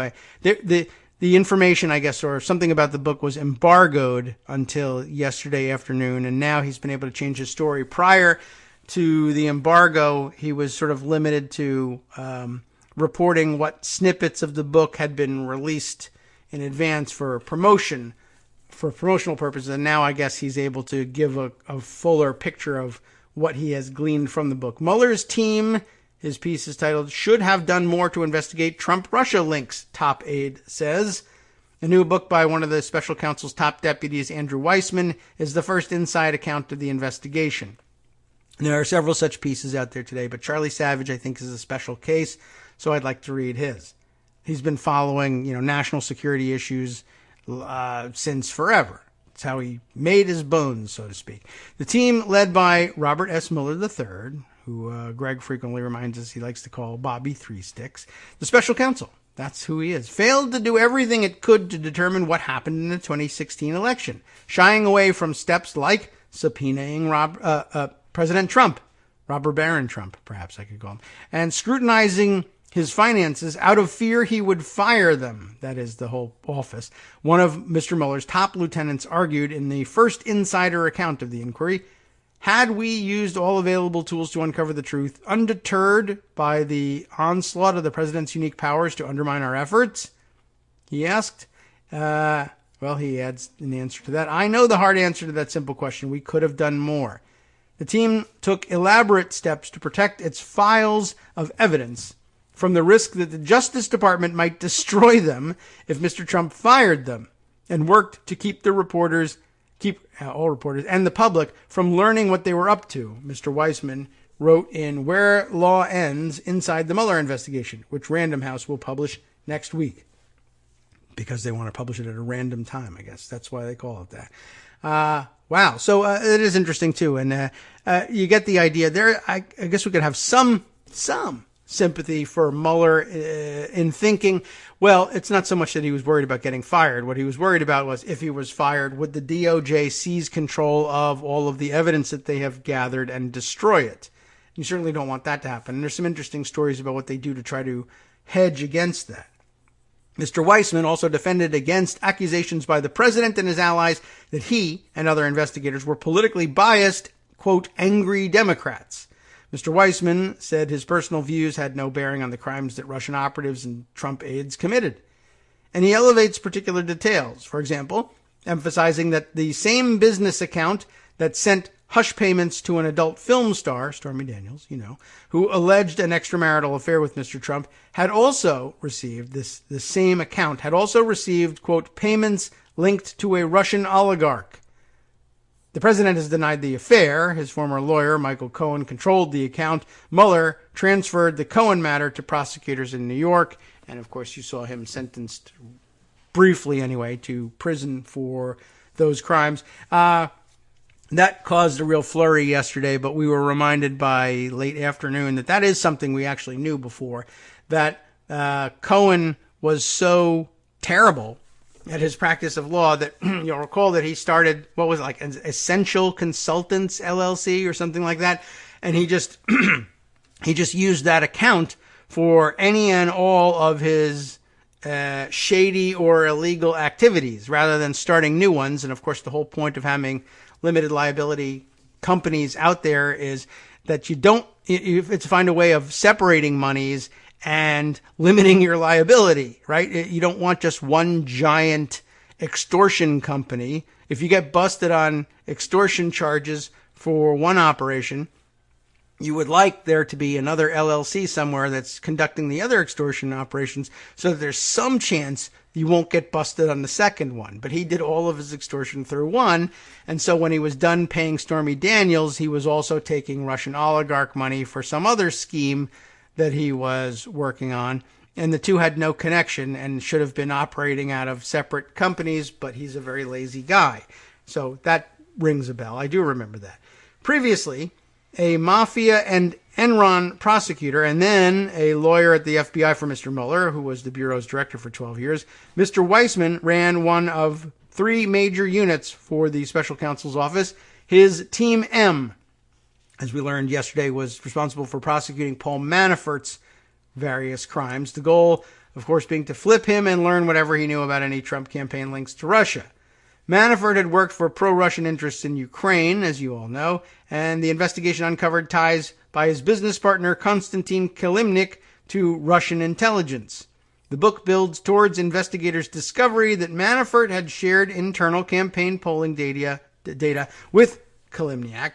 the information, I guess, or something about the book was embargoed until yesterday afternoon, and now he's been able to change his story. Prior to the embargo, he was sort of limited to reporting what snippets of the book had been released in advance for promotional purposes, and now I guess he's able to give a fuller picture of what he has gleaned from the book. Mueller's team, his piece is titled, Should Have Done More to Investigate Trump-Russia Links, top aide says. A new book by one of the special counsel's top deputies, Andrew Weissman, is the first inside account of the investigation. There are several such pieces out there today, but Charlie Savage, I think, is a special case, so I'd like to read his. He's been following, national security issues since forever. It's how he made his bones, so to speak. The team, led by Robert S. Mueller III, who Greg frequently reminds us he likes to call Bobby Three Sticks, the special counsel, that's who he is, failed to do everything it could to determine what happened in the 2016 election, shying away from steps like subpoenaing President Trump, Robber Baron Trump, perhaps I could call him, and scrutinizing his finances out of fear he would fire them, that is, the whole office. One of Mr. Mueller's top lieutenants argued in the first insider account of the inquiry, had we used all available tools to uncover the truth, undeterred by the onslaught of the president's unique powers to undermine our efforts? He asked. Well, he adds in the answer to that, I know the hard answer to that simple question. We could have done more. The team took elaborate steps to protect its files of evidence from the risk that the Justice Department might destroy them if Mr. Trump fired them, and worked to keep all reporters and the public from learning what they were up to. Mr. Weissman wrote in Where Law Ends Inside the Mueller Investigation, which Random House will publish next week, because they want to publish it at a random time, I guess. That's why they call it that. Wow. So it is interesting, too. And you get the idea there. I guess we could have some sympathy for Mueller in thinking, well, it's not so much that he was worried about getting fired. What he was worried about was if he was fired, would the DOJ seize control of all of the evidence that they have gathered and destroy it? You certainly don't want that to happen. And there's some interesting stories about what they do to try to hedge against that. Mr. Weissman also defended against accusations by the president and his allies that he and other investigators were politically biased, quote, angry Democrats. Mr. Weissman said his personal views had no bearing on the crimes that Russian operatives and Trump aides committed. And he elevates particular details, for example, emphasizing that the same business account that sent hush payments to an adult film star, Stormy Daniels, who alleged an extramarital affair with Mr. Trump, had also received, the same account had also received, quote, payments linked to a Russian oligarch. The president has denied the affair. His former lawyer, Michael Cohen, controlled the account. Mueller transferred the Cohen matter to prosecutors in New York. And, of course, you saw him sentenced, briefly anyway, to prison for those crimes. That caused a real flurry yesterday, but we were reminded by late afternoon that is something we actually knew before, that Cohen was so terrible at his practice of law that you'll recall that he started, what was it, like an Essential Consultants LLC or something like that, and he just used that account for any and all of his shady or illegal activities rather than starting new ones. And of course, the whole point of having limited liability companies out there is that it's to find a way of separating monies and limiting your liability, right? You don't want just one giant extortion company. If you get busted on extortion charges for one operation, you would like there to be another LLC somewhere that's conducting the other extortion operations so that there's some chance you won't get busted on the second one. But he did all of his extortion through one. And so when he was done paying Stormy Daniels, he was also taking Russian oligarch money for some other scheme that he was working on. And the two had no connection and should have been operating out of separate companies, but he's a very lazy guy. So that rings a bell. I do remember that. Previously, a mafia and Enron prosecutor and then a lawyer at the FBI for Mr. Mueller, who was the Bureau's director for 12 years, Mr. Weissman ran one of three major units for the special counsel's office. His Team M, as we learned yesterday, was responsible for prosecuting Paul Manafort's various crimes. The goal, of course, being to flip him and learn whatever he knew about any Trump campaign links to Russia. Manafort had worked for pro-Russian interests in Ukraine, as you all know, and the investigation uncovered ties by his business partner Konstantin Kilimnik to Russian intelligence. The book builds towards investigators' discovery that Manafort had shared internal campaign polling data with Kilimnik,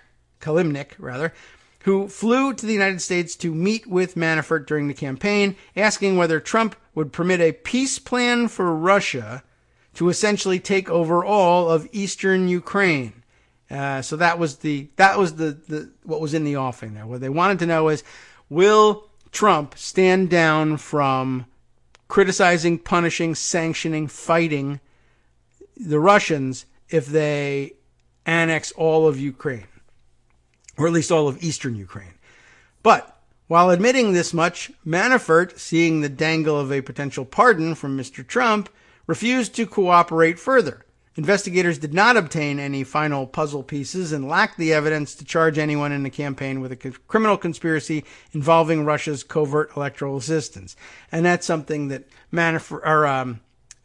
who flew to the United States to meet with Manafort during the campaign, asking whether Trump would permit a peace plan for Russia to essentially take over all of eastern Ukraine. So that was what was in the offing there. What they wanted to know is, will Trump stand down from criticizing, punishing, sanctioning, fighting the Russians if they annex all of Ukraine, or at least all of eastern Ukraine? But while admitting this much, Manafort, seeing the dangle of a potential pardon from Mr. Trump, refused to cooperate further. Investigators did not obtain any final puzzle pieces and lacked the evidence to charge anyone in the campaign with a criminal conspiracy involving Russia's covert electoral assistance. And that's something that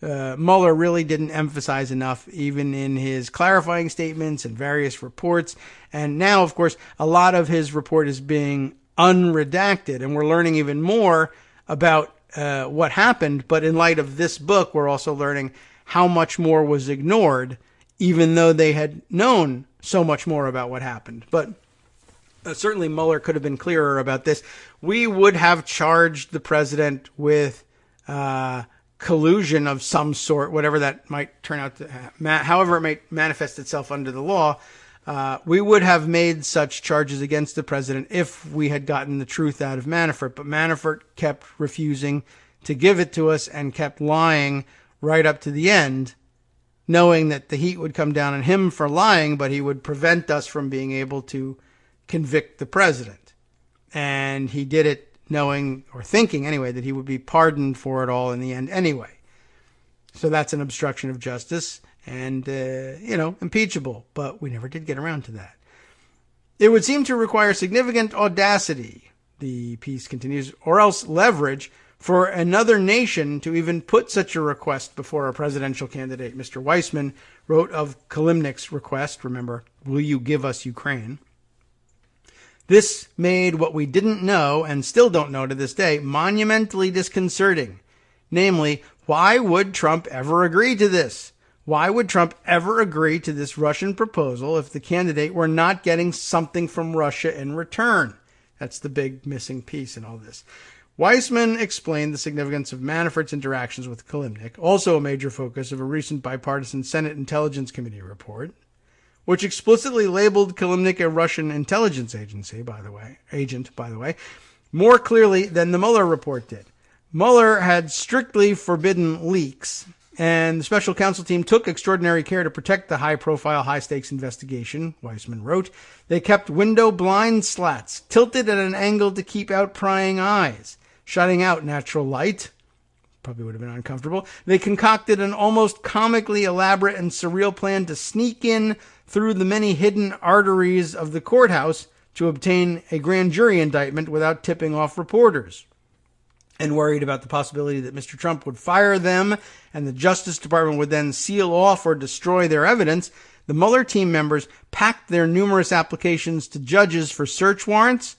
Mueller really didn't emphasize enough, even in his clarifying statements and various reports. And now, of course, a lot of his report is being unredacted, and we're learning even more about what happened. But in light of this book, we're also learning how much more was ignored, even though they had known so much more about what happened. But certainly Mueller could have been clearer about this. We would have charged the president with collusion of some sort, whatever that might turn out to, however it might manifest itself under the law. We would have made such charges against the president if we had gotten the truth out of Manafort. But Manafort kept refusing to give it to us and kept lying right up to the end, knowing that the heat would come down on him for lying, but he would prevent us from being able to convict the president. And he did it knowing or thinking anyway that he would be pardoned for it all in the end anyway. So that's an obstruction of justice and, impeachable. But we never did get around to that. It would seem to require significant audacity, the piece continues, or else leverage for another nation to even put such a request before a presidential candidate. Mr. Weissman wrote of Kilimnik's request, remember, will you give us Ukraine? This made what we didn't know, and still don't know to this day, monumentally disconcerting. Namely, why would Trump ever agree to this? Why would Trump ever agree to this Russian proposal if the candidate were not getting something from Russia in return? That's the big missing piece in all this. Weissman explained the significance of Manafort's interactions with Kilimnik, also a major focus of a recent bipartisan Senate Intelligence Committee report, which explicitly labeled Kilimnik a Russian intelligence agent, by the way, more clearly than the Mueller report did. Mueller had strictly forbidden leaks, and the special counsel team took extraordinary care to protect the high-profile, high-stakes investigation, Weissman wrote. They kept window blind slats tilted at an angle to keep out prying eyes, shutting out natural light. Probably would have been uncomfortable. They concocted an almost comically elaborate and surreal plan to sneak in through the many hidden arteries of the courthouse to obtain a grand jury indictment without tipping off reporters. And worried about the possibility that Mr. Trump would fire them and the Justice Department would then seal off or destroy their evidence, the Mueller team members packed their numerous applications to judges for search warrants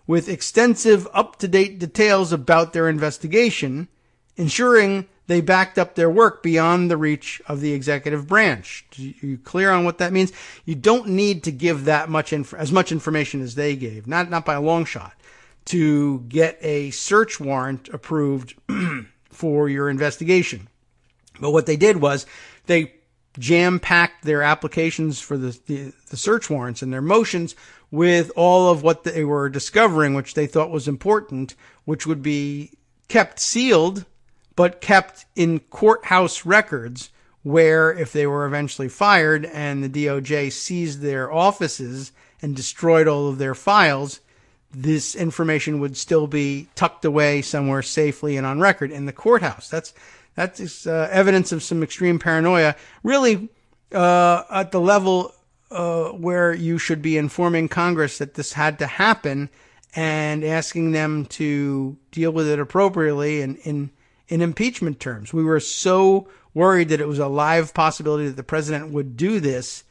with extensive up-to-date details about their investigation, ensuring they backed up their work beyond the reach of the executive branch. Are you clear on what that means? You don't need to give that much as much information as they gave, not by a long shot, to get a search warrant approved for your investigation. But what they did was they jam-packed their applications for the search warrants and their motions with all of what they were discovering, which they thought was important, which would be kept sealed, but kept in courthouse records, where if they were eventually fired and the DOJ seized their offices and destroyed all of their files, this information would still be tucked away somewhere safely and on record in the courthouse. That's evidence of some extreme paranoia, really at the level where you should be informing Congress that this had to happen and asking them to deal with it appropriately in impeachment terms. We were so worried that it was a live possibility that the president would do this,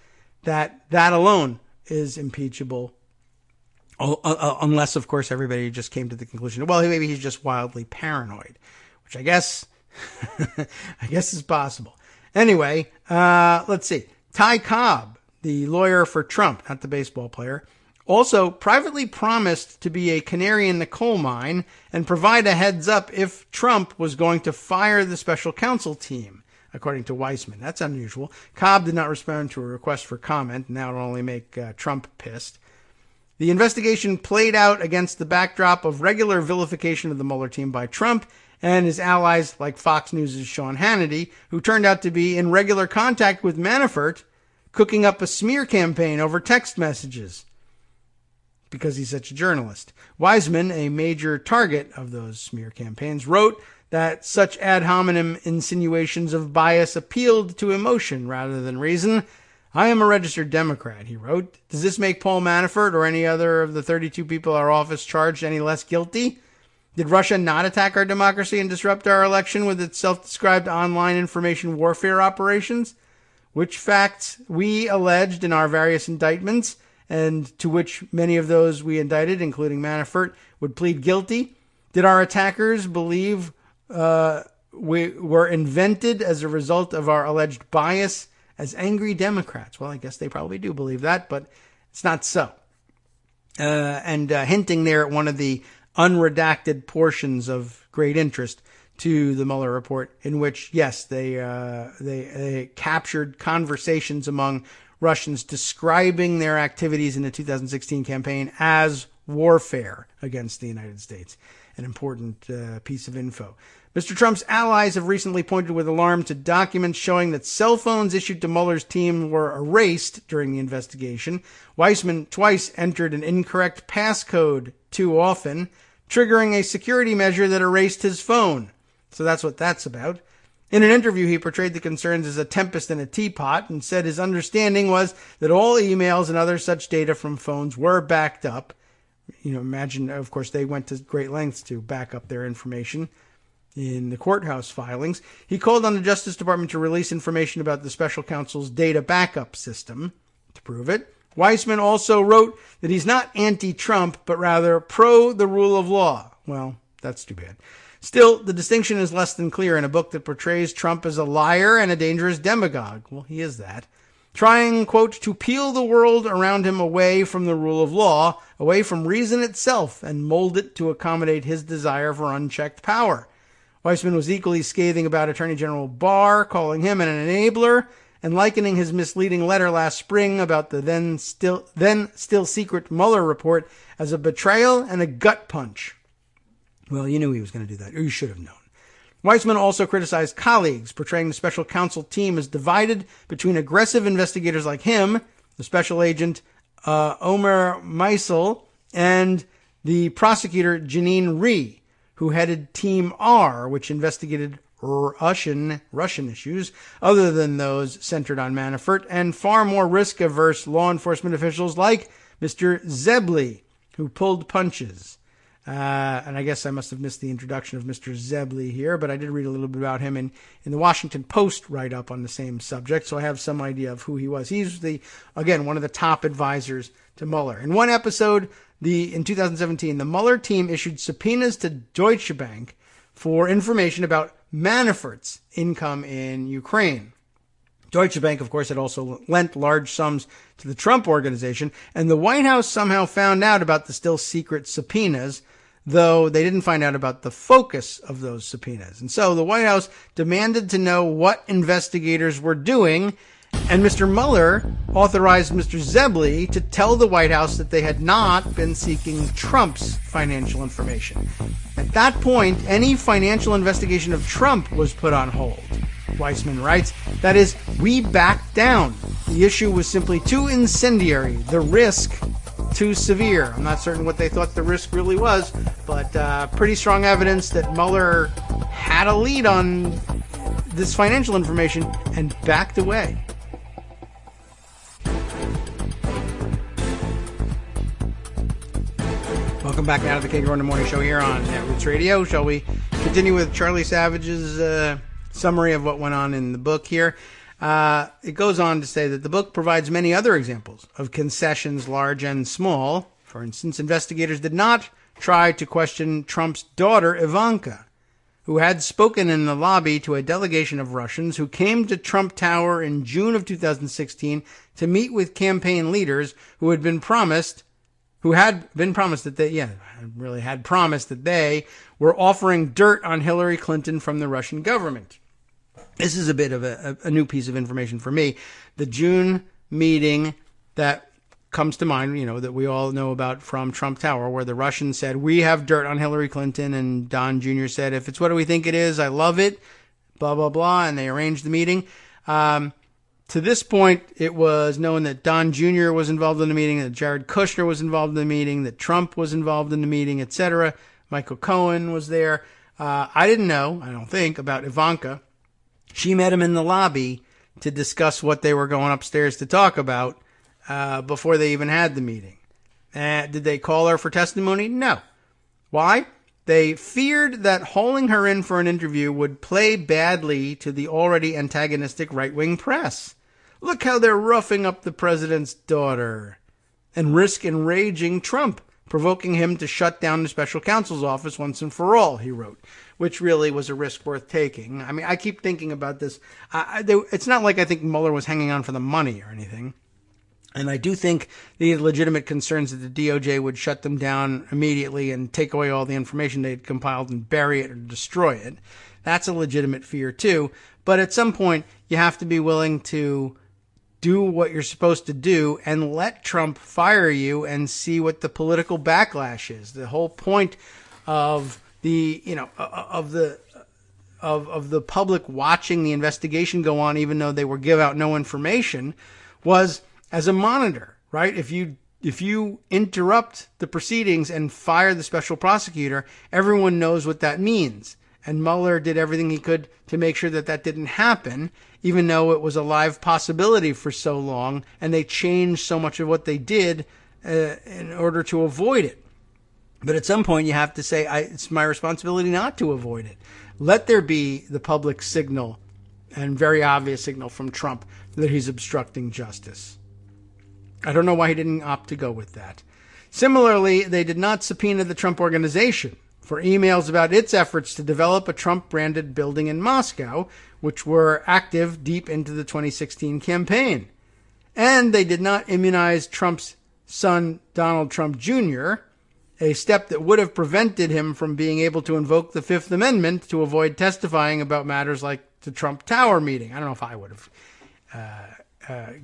that alone is impeachable. Unless, of course, everybody just came to the conclusion, well, maybe he's just wildly paranoid, which I guess is possible. Anyway, let's see. Ty Cobb, the lawyer for Trump, not the baseball player, also privately promised to be a canary in the coal mine and provide a heads up if Trump was going to fire the special counsel team, according to Weissman. That's unusual. Cobb did not respond to a request for comment, and that would only make Trump pissed. The investigation played out against the backdrop of regular vilification of the Mueller team by Trump and his allies like Fox News' Sean Hannity, who turned out to be in regular contact with Manafort, cooking up a smear campaign over text messages because he's such a journalist. Weissman, a major target of those smear campaigns, wrote that such ad hominem insinuations of bias appealed to emotion rather than reason. I am a registered Democrat, he wrote. Does this make Paul Manafort or any other of the 32 people our office charged any less guilty? Did Russia not attack our democracy and disrupt our election with its self-described online information warfare operations? Which facts we alleged in our various indictments, and to which many of those we indicted, including Manafort, would plead guilty? Did our attackers believe we were invented as a result of our alleged bias as angry Democrats? Well, I guess they probably do believe that, but it's not so. And hinting there at one of the unredacted portions of great interest to the Mueller report, in which, yes, they captured conversations among Russians describing their activities in the 2016 campaign as warfare against the United States. An important piece of info. Mr. Trump's allies have recently pointed with alarm to documents showing that cell phones issued to Mueller's team were erased during the investigation. Weissman twice entered an incorrect passcode too often. triggering a security measure that erased his phone. So that's what that's about. In an interview, he portrayed the concerns as a tempest in a teapot and said his understanding was that all emails and other such data from phones were backed up. Imagine, of course, they went to great lengths to back up their information in the courthouse filings. He called on the Justice Department to release information about the special counsel's data backup system to prove it. Weissman also wrote that he's not anti-Trump, but rather pro the rule of law. Well, that's too bad. Still, the distinction is less than clear in a book that portrays Trump as a liar and a dangerous demagogue. Well, he is that. Trying, quote, to peel the world around him away from the rule of law, away from reason itself, and mold it to accommodate his desire for unchecked power. Weissman was equally scathing about Attorney General Barr, calling him an enabler, and likening his misleading letter last spring about the then still secret Mueller report as a betrayal and a gut punch. Well, you knew he was going to do that, or you should have known. Weissman also criticized colleagues, portraying the special counsel team as divided between aggressive investigators like him, the special agent Omer Meisel, and the prosecutor Jeanine Rhee, who headed Team R, which investigated Russian issues other than those centered on Manafort, and far more risk-averse law enforcement officials like Mr. Zebley, who pulled punches. And I guess I must have missed the introduction of Mr. Zebley here, but I did read a little bit about him in the Washington Post write-up on the same subject, so I have some idea of who he was. He's one of the top advisors to Mueller. In one episode, in 2017, the Mueller team issued subpoenas to Deutsche Bank for information about Manafort's income in Ukraine. Deutsche Bank, of course, had also lent large sums to the Trump organization, and the White House somehow found out about the still secret subpoenas, though they didn't find out about the focus of those subpoenas. And so the White House demanded to know what investigators were doing, and Mr. Mueller authorized Mr. Zebley to tell the White House that they had not been seeking Trump's financial information. At that point, any financial investigation of Trump was put on hold. Weissman writes, that is, we backed down. The issue was simply too incendiary, the risk too severe. I'm not certain what they thought the risk really was, but pretty strong evidence that Mueller had a lead on this financial information and backed away. Welcome back now to the Kagro in the Morning Show here on Netroots Radio. Shall we continue with Charlie Savage's summary of what went on in the book here? It goes on to say that the book provides many other examples of concessions, large and small. For instance, investigators did not try to question Trump's daughter, Ivanka, who had spoken in the lobby to a delegation of Russians who came to Trump Tower in June of 2016 to meet with campaign leaders who had been promised that they were offering dirt on Hillary Clinton from the Russian government. This is a bit of a new piece of information for me. The June meeting that comes to mind, that we all know about from Trump Tower, where the Russians said, we have dirt on Hillary Clinton, and Don Jr. said, if it's what we think it is, I love it, blah, blah, blah, and they arranged the meeting. To this point, it was known that Don Jr. was involved in the meeting, that Jared Kushner was involved in the meeting, that Trump was involved in the meeting, etc. Michael Cohen was there. I didn't know, I don't think, about Ivanka. She met him in the lobby to discuss what they were going upstairs to talk about before they even had the meeting. Did they call her for testimony? No. Why? They feared that hauling her in for an interview would play badly to the already antagonistic right-wing press. Look how they're roughing up the president's daughter, and risk enraging Trump, provoking him to shut down the special counsel's office once and for all, he wrote, which really was a risk worth taking. I mean, I keep thinking about this. It's not like I think Mueller was hanging on for the money or anything. And I do think they had legitimate concerns that the DOJ would shut them down immediately and take away all the information they had compiled and bury it or destroy it. That's a legitimate fear too. But at some point, you have to be willing to do what you're supposed to do and let Trump fire you and see what the political backlash is. The whole point of the public watching the investigation go on, even though they were give out no information, was as a monitor, right? If you If you interrupt the proceedings and fire the special prosecutor, everyone knows what that means. And Mueller did everything he could to make sure that that didn't happen, even though it was a live possibility for so long, and they changed so much of what they did in order to avoid it. But at some point, you have to say, it's my responsibility not to avoid it. Let there be the public signal, and very obvious signal from Trump, that he's obstructing justice. I don't know why he didn't opt to go with that. Similarly, they did not subpoena the Trump Organization for emails about its efforts to develop a Trump-branded building in Moscow, which were active deep into the 2016 campaign. And they did not immunize Trump's son, Donald Trump Jr., a step that would have prevented him from being able to invoke the Fifth Amendment to avoid testifying about matters like the Trump Tower meeting. I don't know if I would have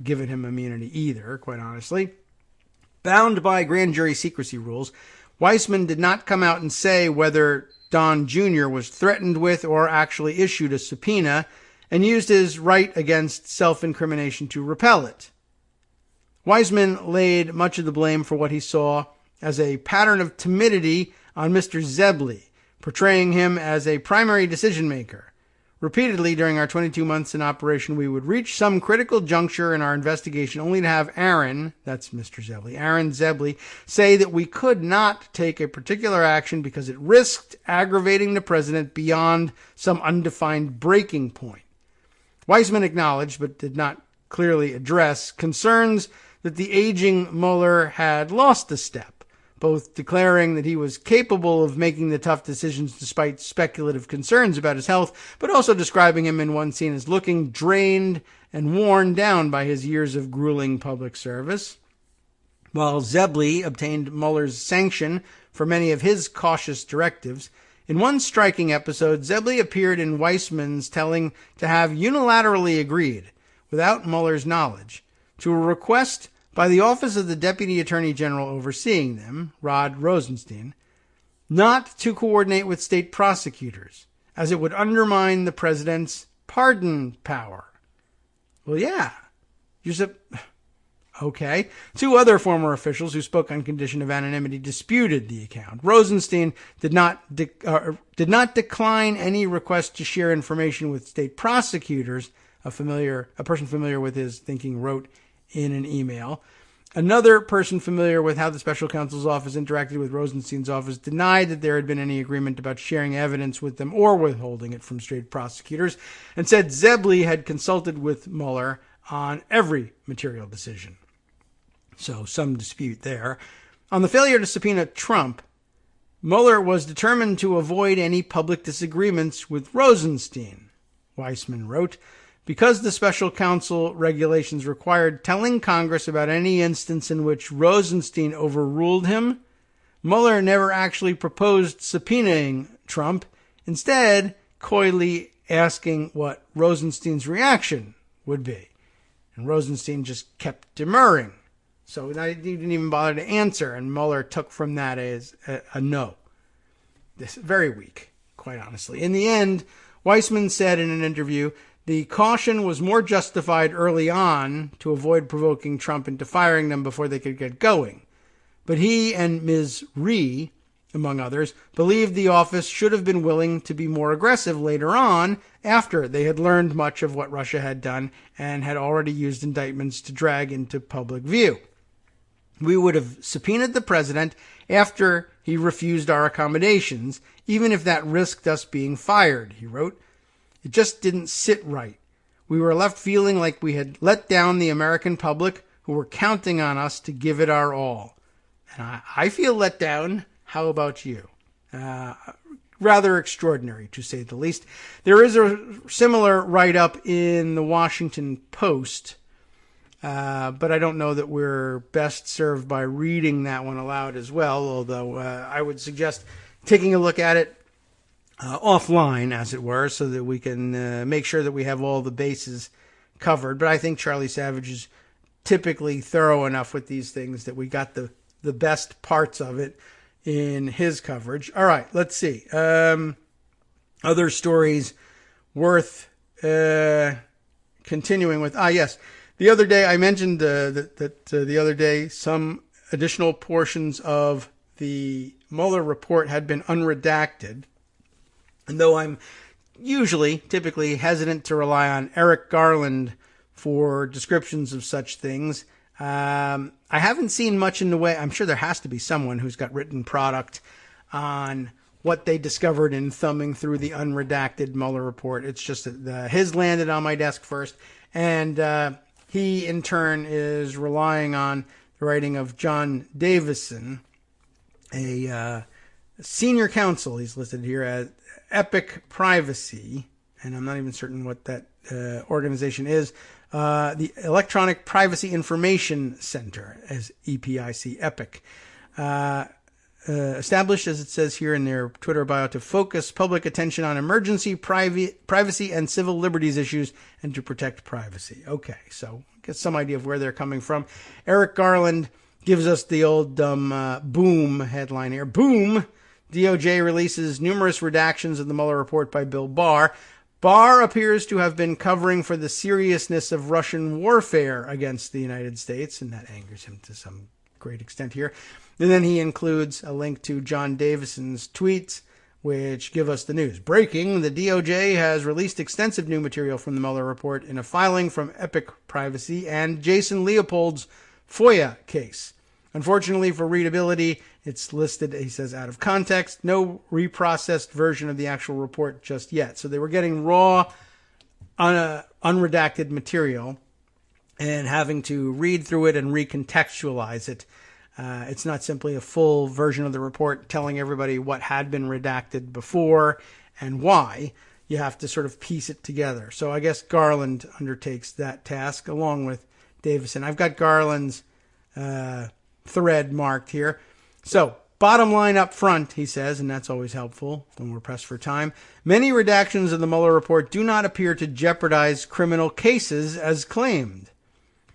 given him immunity either, quite honestly. Bound by grand jury secrecy rules, Weissman did not come out and say whether Don Jr. was threatened with or actually issued a subpoena, and used his right against self-incrimination to repel it. Weissman laid much of the blame for what he saw as a pattern of timidity on Mr. Zebley, portraying him as a primary decision maker. Repeatedly during our 22 months in operation, we would reach some critical juncture in our investigation only to have Aaron, that's Mr. Zebley, Aaron Zebley, say that we could not take a particular action because it risked aggravating the president beyond some undefined breaking point. Weissman acknowledged, but did not clearly address, concerns that the aging Mueller had lost a step, both declaring that he was capable of making the tough decisions despite speculative concerns about his health, but also describing him in one scene as looking drained and worn down by his years of grueling public service. While Zebley obtained Mueller's sanction for many of his cautious directives, in one striking episode, Zebley appeared in Weissman's telling to have unilaterally agreed, without Mueller's knowledge, to a request by the Office of the Deputy Attorney General overseeing them, Rod Rosenstein, not to coordinate with state prosecutors, as it would undermine the president's pardon power. Well, yeah. Okay. Two other former officials who spoke on condition of anonymity disputed the account. Rosenstein did not decline any request to share information with state prosecutors, a person familiar with his thinking wrote in an email. Another person familiar with how the special counsel's office interacted with Rosenstein's office denied that there had been any agreement about sharing evidence with them or withholding it from state prosecutors, and said Zebley had consulted with Mueller on every material decision. So some dispute there. On the failure to subpoena Trump, Mueller was determined to avoid any public disagreements with Rosenstein, Weissman wrote, because the special counsel regulations required telling Congress about any instance in which Rosenstein overruled him. Mueller never actually proposed subpoenaing Trump, instead coyly asking what Rosenstein's reaction would be. And Rosenstein just kept demurring. So he didn't even bother to answer, and Mueller took from that as a no. This is very weak, quite honestly. In the end, Weissman said in an interview, the caution was more justified early on to avoid provoking Trump into firing them before they could get going. But he and Ms. Rhee, among others, believed the office should have been willing to be more aggressive later on after they had learned much of what Russia had done and had already used indictments to drag into public view. We would have subpoenaed the president after he refused our accommodations, even if that risked us being fired, he wrote. It just didn't sit right. We were left feeling like we had let down the American public who were counting on us to give it our all. And I feel let down. How about you? Rather extraordinary, to say the least. There is a similar write-up in the Washington Post, but I don't know that we're best served by reading that one aloud as well, although I would suggest taking a look at it offline, as it were, so that we can make sure that we have all the bases covered. But I think Charlie Savage is typically thorough enough with these things that we got the best parts of it in his coverage. All right, let's see. Other stories worth continuing with. Yes. The other day, I mentioned that the other day some additional portions of the Mueller report had been unredacted. And though I'm typically hesitant to rely on Eric Garland for descriptions of such things, I haven't seen much in the way. I'm sure there has to be someone who's got written product on what they discovered in thumbing through the unredacted Mueller report. It's just that his landed on my desk first, and he in turn is relying on the writing of John Davison, a senior counsel. He's listed here as Epic Privacy, and I'm not even certain what that organization is. The Electronic Privacy Information Center, as EPIC, Epic. Established, as it says here in their Twitter bio, to focus public attention on emergency privacy and civil liberties issues and to protect privacy. Okay, so get some idea of where they're coming from. Eric Garland gives us the old boom headline here. Boom! DOJ releases numerous redactions of the Mueller report by Bill Barr. Barr appears to have been covering for the seriousness of Russian warfare against the United States, and that angers him to some great extent here. And then he includes a link to John Davison's tweets, which give us the news. Breaking, the DOJ has released extensive new material from the Mueller report in a filing from Epic Privacy and Jason Leopold's FOIA case. Unfortunately for readability, it's listed, he says, out of context. No reprocessed version of the actual report just yet. So they were getting raw, unredacted material and having to read through it and recontextualize it. It's not simply a full version of the report telling everybody what had been redacted before and why. You have to sort of piece it together. So I guess Garland undertakes that task along with Davison. I've got Garland's thread marked here. So bottom line up front, he says, and that's always helpful when we're pressed for time, many redactions of the Mueller report do not appear to jeopardize criminal cases as claimed,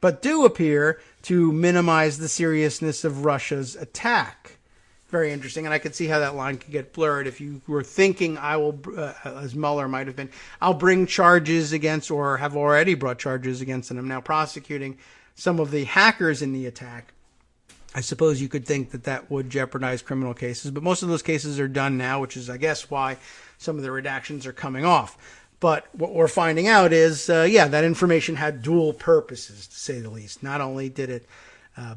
but do appear to minimize the seriousness of Russia's attack. Very interesting, and I could see how that line could get blurred if you were thinking I will, as Mueller might have been, I'll bring charges against, or have already brought charges against, and I'm now prosecuting some of the hackers in the attack. I suppose you could think that that would jeopardize criminal cases, but most of those cases are done now, which is, I guess, why some of the redactions are coming off. But what we're finding out is, that information had dual purposes, to say the least. Not only did it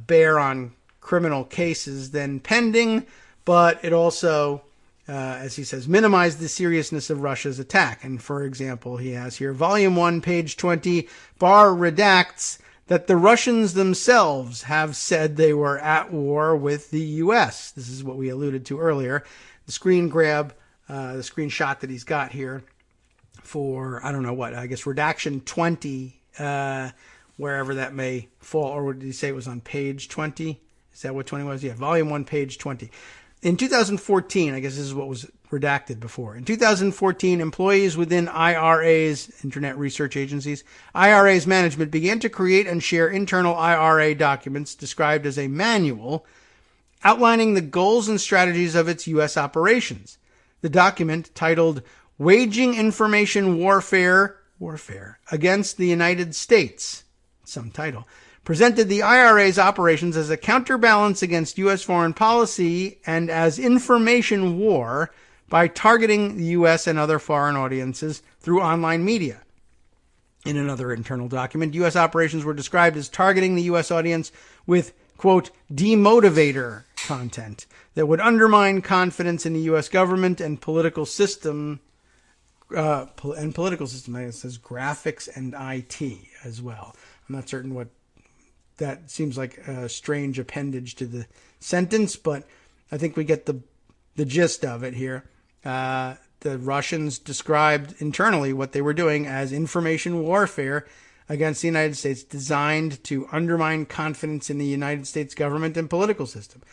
bear on criminal cases then pending, but it also, as he says, minimized the seriousness of Russia's attack. And for example, he has here, Volume 1, page 20, Barr redacts that the Russians themselves have said they were at war with the U.S. This is what we alluded to earlier. The screen grab, the screenshot that he's got here for, I don't know what, I guess redaction 20, wherever that may fall. Or did he say it was on page 20? Is that what 20 was? Yeah, volume 1, page 20. In 2014, I guess this is what was redacted before. In 2014, employees within IRA's, Internet Research Agencies, IRA's management began to create and share internal IRA documents described as a manual outlining the goals and strategies of its U.S. operations. The document, titled Waging Information Warfare Against the United States, some title, presented the IRA's operations as a counterbalance against U.S. foreign policy and as information war by targeting the U.S. and other foreign audiences through online media. In another internal document, U.S. operations were described as targeting the U.S. audience with, quote, demotivator content that would undermine confidence in the U.S. government and political system. I guess it says graphics and IT as well. I'm not certain what that seems like a strange appendage to the sentence, but I think we get the gist of it here. The Russians described internally what they were doing as information warfare against the United States designed to undermine confidence in the United States government and political system.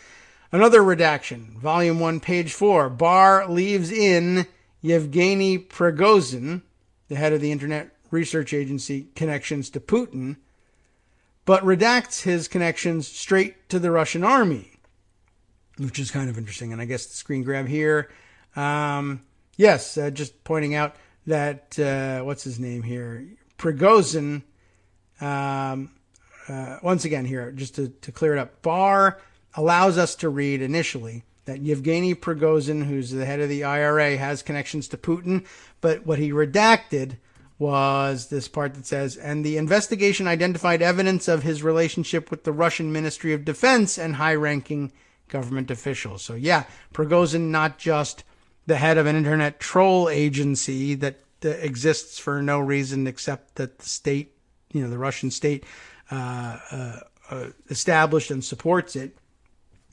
Another redaction, volume 1, page 4. Barr leaves in Yevgeny Prigozhin, the head of the Internet Research Agency, connections to Putin, but redacts his connections straight to the Russian army, which is kind of interesting. And I guess the screen grab here. Just pointing out that, what's his name here? Prigozhin, once again here, just to clear it up, Barr allows us to read initially that Yevgeny Prigozhin, who's the head of the IRA, has connections to Putin. But what he redacted was this part that says, and the investigation identified evidence of his relationship with the Russian Ministry of Defense and high-ranking government officials. So yeah, Prigozhin, not just the head of an internet troll agency that exists for no reason except that the state, the Russian state, established and supports it.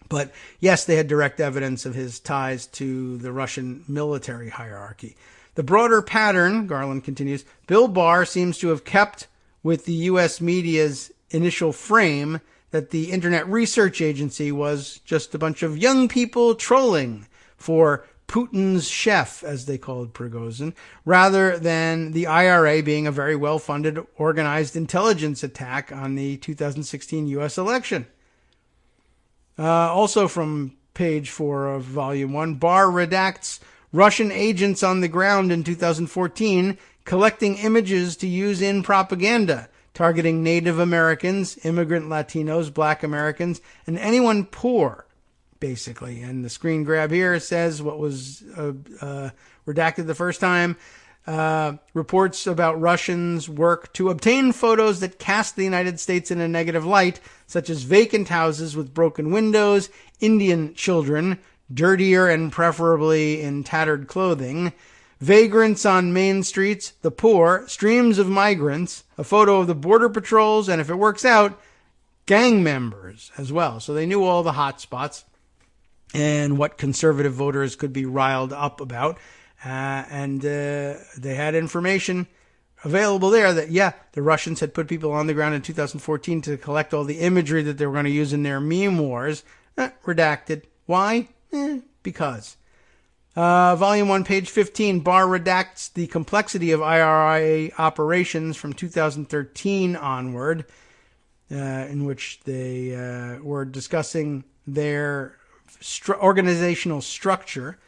But yes, they had direct evidence of his ties to the Russian military hierarchy. The broader pattern, Garland continues, Bill Barr seems to have kept with the U.S. media's initial frame that the Internet Research Agency was just a bunch of young people trolling for Putin's chef, as they called Prigozhin, rather than the IRA being a very well-funded, organized intelligence attack on the 2016 U.S. election. Also from page 4 of Volume 1, Barr redacts Russian agents on the ground in 2014 collecting images to use in propaganda, targeting Native Americans, immigrant Latinos, Black Americans, and anyone poor, basically. And the screen grab here says what was redacted the first time. Reports about Russians' work to obtain photos that cast the United States in a negative light, such as vacant houses with broken windows, Indian children, dirtier and preferably in tattered clothing, vagrants on main streets, the poor, streams of migrants, a photo of the border patrols, and if it works out, gang members as well. So they knew all the hot spots and what conservative voters could be riled up about. And they had information available there that, yeah, the Russians had put people on the ground in 2014 to collect all the imagery that they were going to use in their meme wars. Redacted. Why? Because. Volume 1, page 15, Barr redacts the complexity of IRA operations from 2013 onward, in which they were discussing their organizational structure.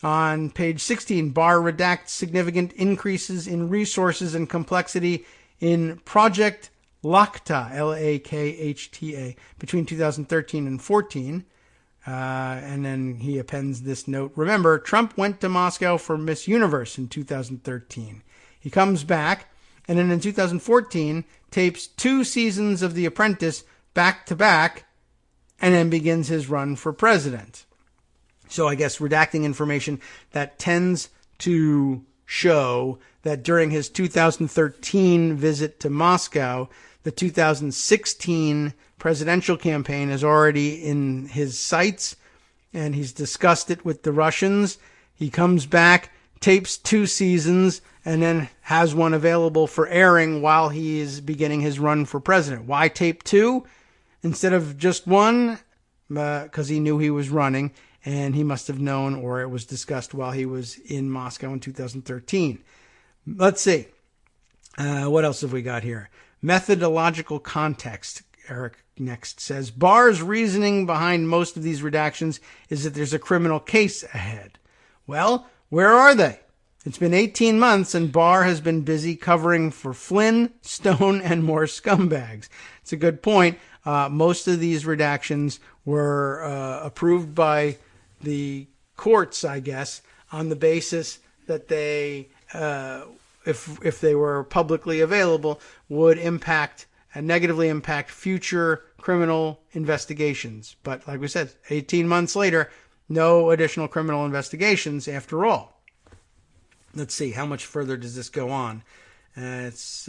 On page 16, Barr redacts significant increases in resources and complexity in Project Lakhta, Lakhta, between 2013 and 14. And then he appends this note. Remember, Trump went to Moscow for Miss Universe in 2013. He comes back, and then in 2014, tapes 2 seasons of The Apprentice back to back, and then begins his run for president. So I guess redacting information that tends to show that during his 2013 visit to Moscow, the 2016 presidential campaign is already in his sights, and he's discussed it with the Russians. He comes back, tapes 2 seasons, and then has one available for airing while he is beginning his run for president. Why tape 2 instead of just 1? Because he knew he was running, and he must have known, or it was discussed while he was in Moscow in 2013. Let's see. What else have we got here? Methodological context. Eric next says, Barr's reasoning behind most of these redactions is that there's a criminal case ahead. Well, where are they? It's been 18 months, and Barr has been busy covering for Flynn, Stone, and more scumbags. It's a good point. Most of these redactions were approved by the courts, I guess, on the basis that they, if they were publicly available, would impact and negatively impact future criminal investigations. But like we said, 18 months later, no additional criminal investigations after all. Let's see, how much further does this go on? It's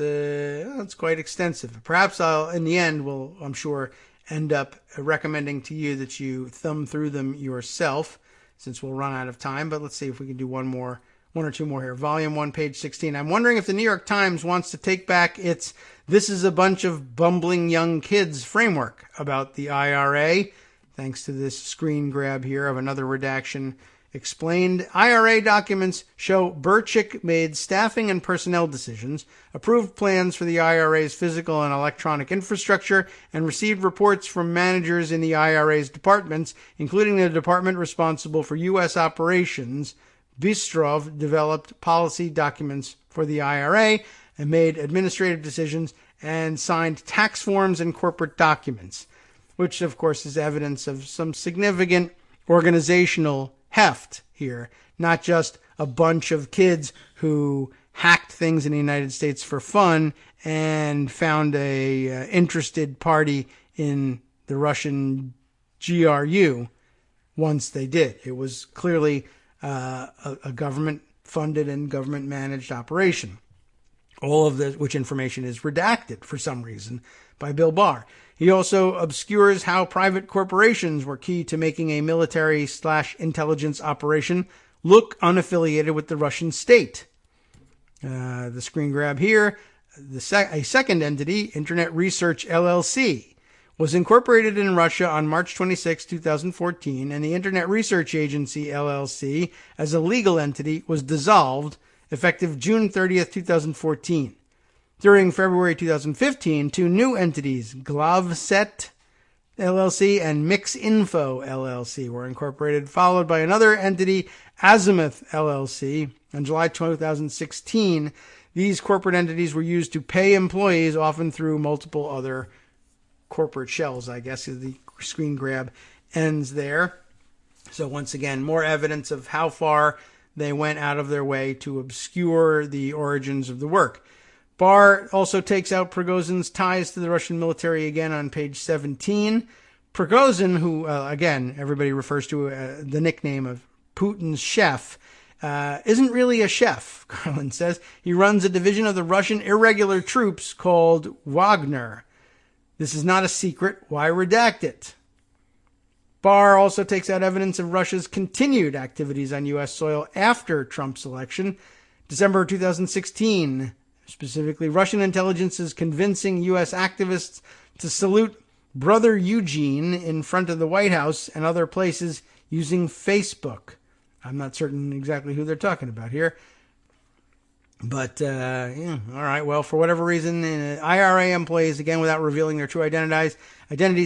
quite extensive. Perhaps in the end, I'm sure, end up recommending to you that you thumb through them yourself, since we'll run out of time. But let's see if we can do one or two more here. Volume 1, page 16. I'm wondering if the New York Times wants to take back its "this is a bunch of bumbling young kids" framework about the IRA, thanks to this screen grab here of another redaction. Explained, IRA documents show Burchick made staffing and personnel decisions, approved plans for the IRA's physical and electronic infrastructure, and received reports from managers in the IRA's departments, including the department responsible for U.S. operations. Bistrov developed policy documents for the IRA and made administrative decisions and signed tax forms and corporate documents. which of course is evidence of some significant organizational heft here, not just a bunch of kids who hacked things in the United States for fun and found a interested party in the Russian GRU once they did. It was clearly a government-funded and government-managed operation. All of which information is redacted for some reason by Bill Barr. He also obscures how private corporations were key to making a military/intelligence operation look unaffiliated with the Russian state. The screen grab here, a second entity, Internet Research LLC, was incorporated in Russia on March 26, 2014, and the Internet Research Agency LLC, as a legal entity, was dissolved effective June 30th, 2014. During February 2015, two new entities, Glavset LLC and MixInfo LLC, were incorporated, followed by another entity, Azimuth LLC. On July 2016, these corporate entities were used to pay employees, often through multiple other corporate shells, I guess. The screen grab ends there. So once again, more evidence of how far they went out of their way to obscure the origins of the work. Barr also takes out Prigozhin's ties to the Russian military again on page 17. Prigozhin, who, again, everybody refers to the nickname of Putin's chef, isn't really a chef, Garland says. He runs a division of the Russian irregular troops called Wagner. This is not a secret. Why redact it? Barr also takes out evidence of Russia's continued activities on U.S. soil after Trump's election. December 2016, specifically, Russian intelligence is convincing U.S. activists to salute Brother Eugene in front of the White House and other places using Facebook. I'm not certain exactly who they're talking about here. But, yeah, all right. Well, for whatever reason, IRA employees, again, without revealing their true identities,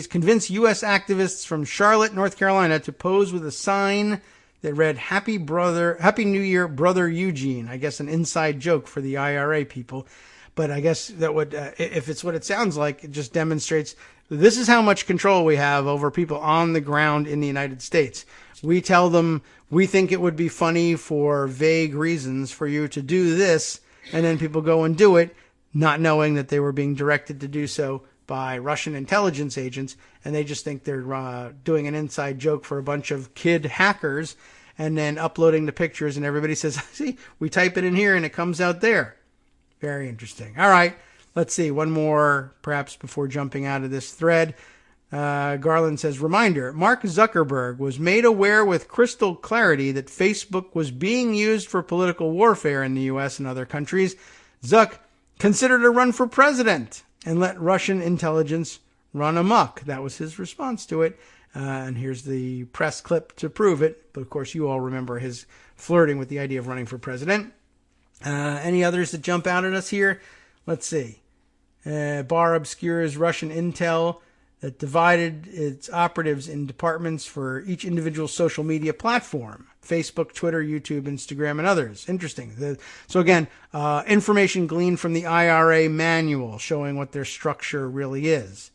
convinced U.S. activists from Charlotte, North Carolina, to pose with a sign that read, Happy New Year, Brother Eugene. I guess an inside joke for the IRA people. But I guess that would, if it's what it sounds like, it just demonstrates this is how much control we have over people on the ground in the United States. We tell them we think it would be funny for vague reasons for you to do this, and then people go and do it, not knowing that they were being directed to do so by Russian intelligence agents, and they just think they're doing an inside joke for a bunch of kid hackers, and then uploading the pictures, and everybody says, see, we type it in here and it comes out there. Very interesting. All right, let's see. One more, perhaps, before jumping out of this thread. Garland says, reminder, Mark Zuckerberg was made aware with crystal clarity that Facebook was being used for political warfare in the U.S. and other countries. Zuck considered a run for president and let Russian intelligence run amok. That was his response to it. And here's the press clip to prove it. But of course, you all remember his flirting with the idea of running for president. Any others that jump out at us here? Let's see. Barr obscures Russian intel that divided its operatives in departments for each individual social media platform. Facebook, Twitter, YouTube, Instagram, and others. Interesting. So again, information gleaned from the IRA manual showing what their structure really is.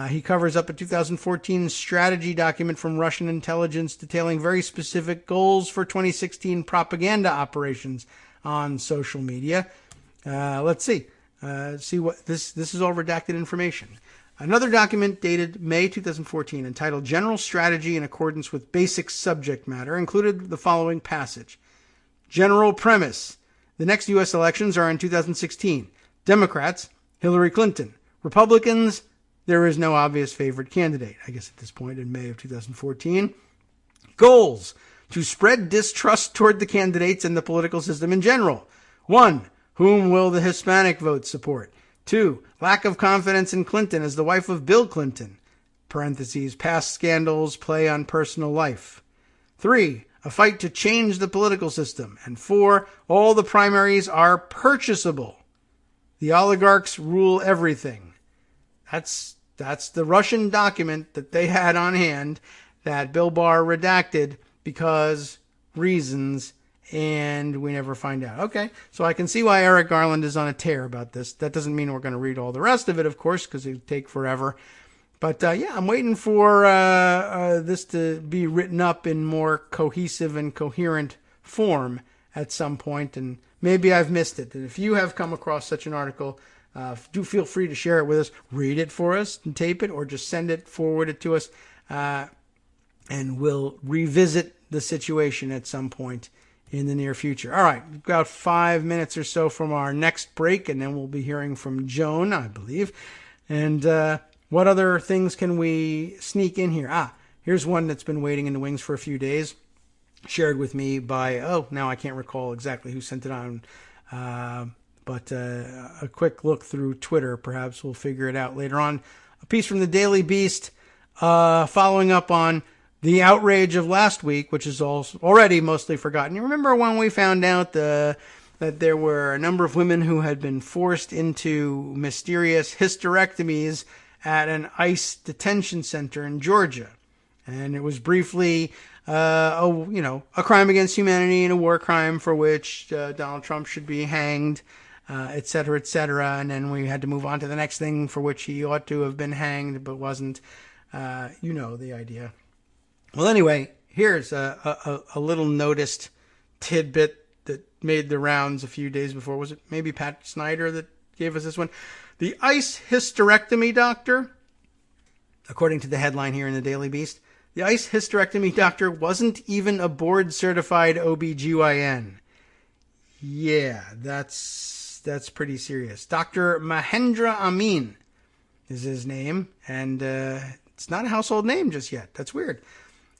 He covers up a 2014 strategy document from Russian intelligence detailing very specific goals for 2016 propaganda operations on social media. Let's see. See what this is all redacted information. Another document dated May 2014 entitled General Strategy in Accordance with Basic Subject Matter included the following passage. General premise. The next U.S. elections are in 2016. Democrats, Hillary Clinton. Republicans, there is no obvious favorite candidate, I guess at this point in May of 2014. Goals. To spread distrust toward the candidates and the political system in general. 1. Whom will the Hispanic vote support? 2. Lack of confidence in Clinton as the wife of Bill Clinton. Parentheses, past scandals play on personal life. 3. A fight to change the political system. And 4. All the primaries are purchasable. The oligarchs rule everything. That's the Russian document that they had on hand that Bill Barr redacted because reasons, and we never find out. Okay, so I can see why Eric Garland is on a tear about this. That doesn't mean we're going to read all the rest of it, of course, because it would take forever. But yeah, I'm waiting for this to be written up in more cohesive and coherent form at some point, and maybe I've missed it. And if you have come across such an article, do feel free to share it with us, read it for us and tape it, or just send it, forward it to us, and we'll revisit the situation at some point in the near future. All right, we've got 5 minutes or so from our next break, and then we'll be hearing from Joan, I believe. And what other things can we sneak in here? Here's one that's been waiting in the wings for a few days, shared with me by, now I can't recall exactly who sent it on, but a quick look through Twitter, perhaps we'll figure it out later on. A piece from the Daily Beast following up on the outrage of last week, which is already mostly forgotten. You remember when we found out that there were a number of women who had been forced into mysterious hysterectomies at an ICE detention center in Georgia. And it was briefly, a crime against humanity and a war crime for which Donald Trump should be hanged, et cetera, et cetera. And then we had to move on to the next thing for which he ought to have been hanged but wasn't. The idea. Well, anyway, here's a little noticed tidbit that made the rounds a few days before. Was it maybe Pat Snyder that gave us this one? The ICE hysterectomy doctor, according to the headline here in the Daily Beast, the ICE hysterectomy doctor wasn't even a board-certified OBGYN. Yeah, that's pretty serious. Dr. Mahendra Amin is his name, and it's not a household name just yet. That's weird.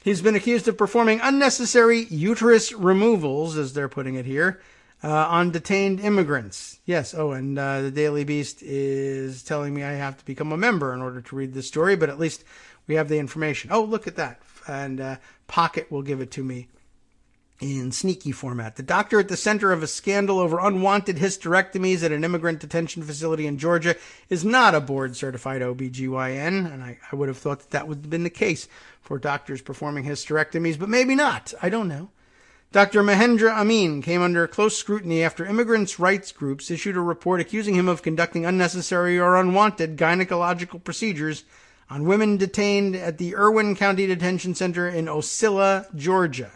He's been accused of performing unnecessary uterus removals, as they're putting it here, on detained immigrants. Yes, and the Daily Beast is telling me I have to become a member in order to read this story, but at least we have the information. Oh, look at that. And Pocket will give it to me in sneaky format. The doctor at the center of a scandal over unwanted hysterectomies at an immigrant detention facility in Georgia is not a board-certified OBGYN, and I would have thought that would have been the case for doctors performing hysterectomies, but maybe not. I don't know. Dr. Mahendra Amin came under close scrutiny after immigrants' rights groups issued a report accusing him of conducting unnecessary or unwanted gynecological procedures on women detained at the Irwin County Detention Center in Ocilla, Georgia.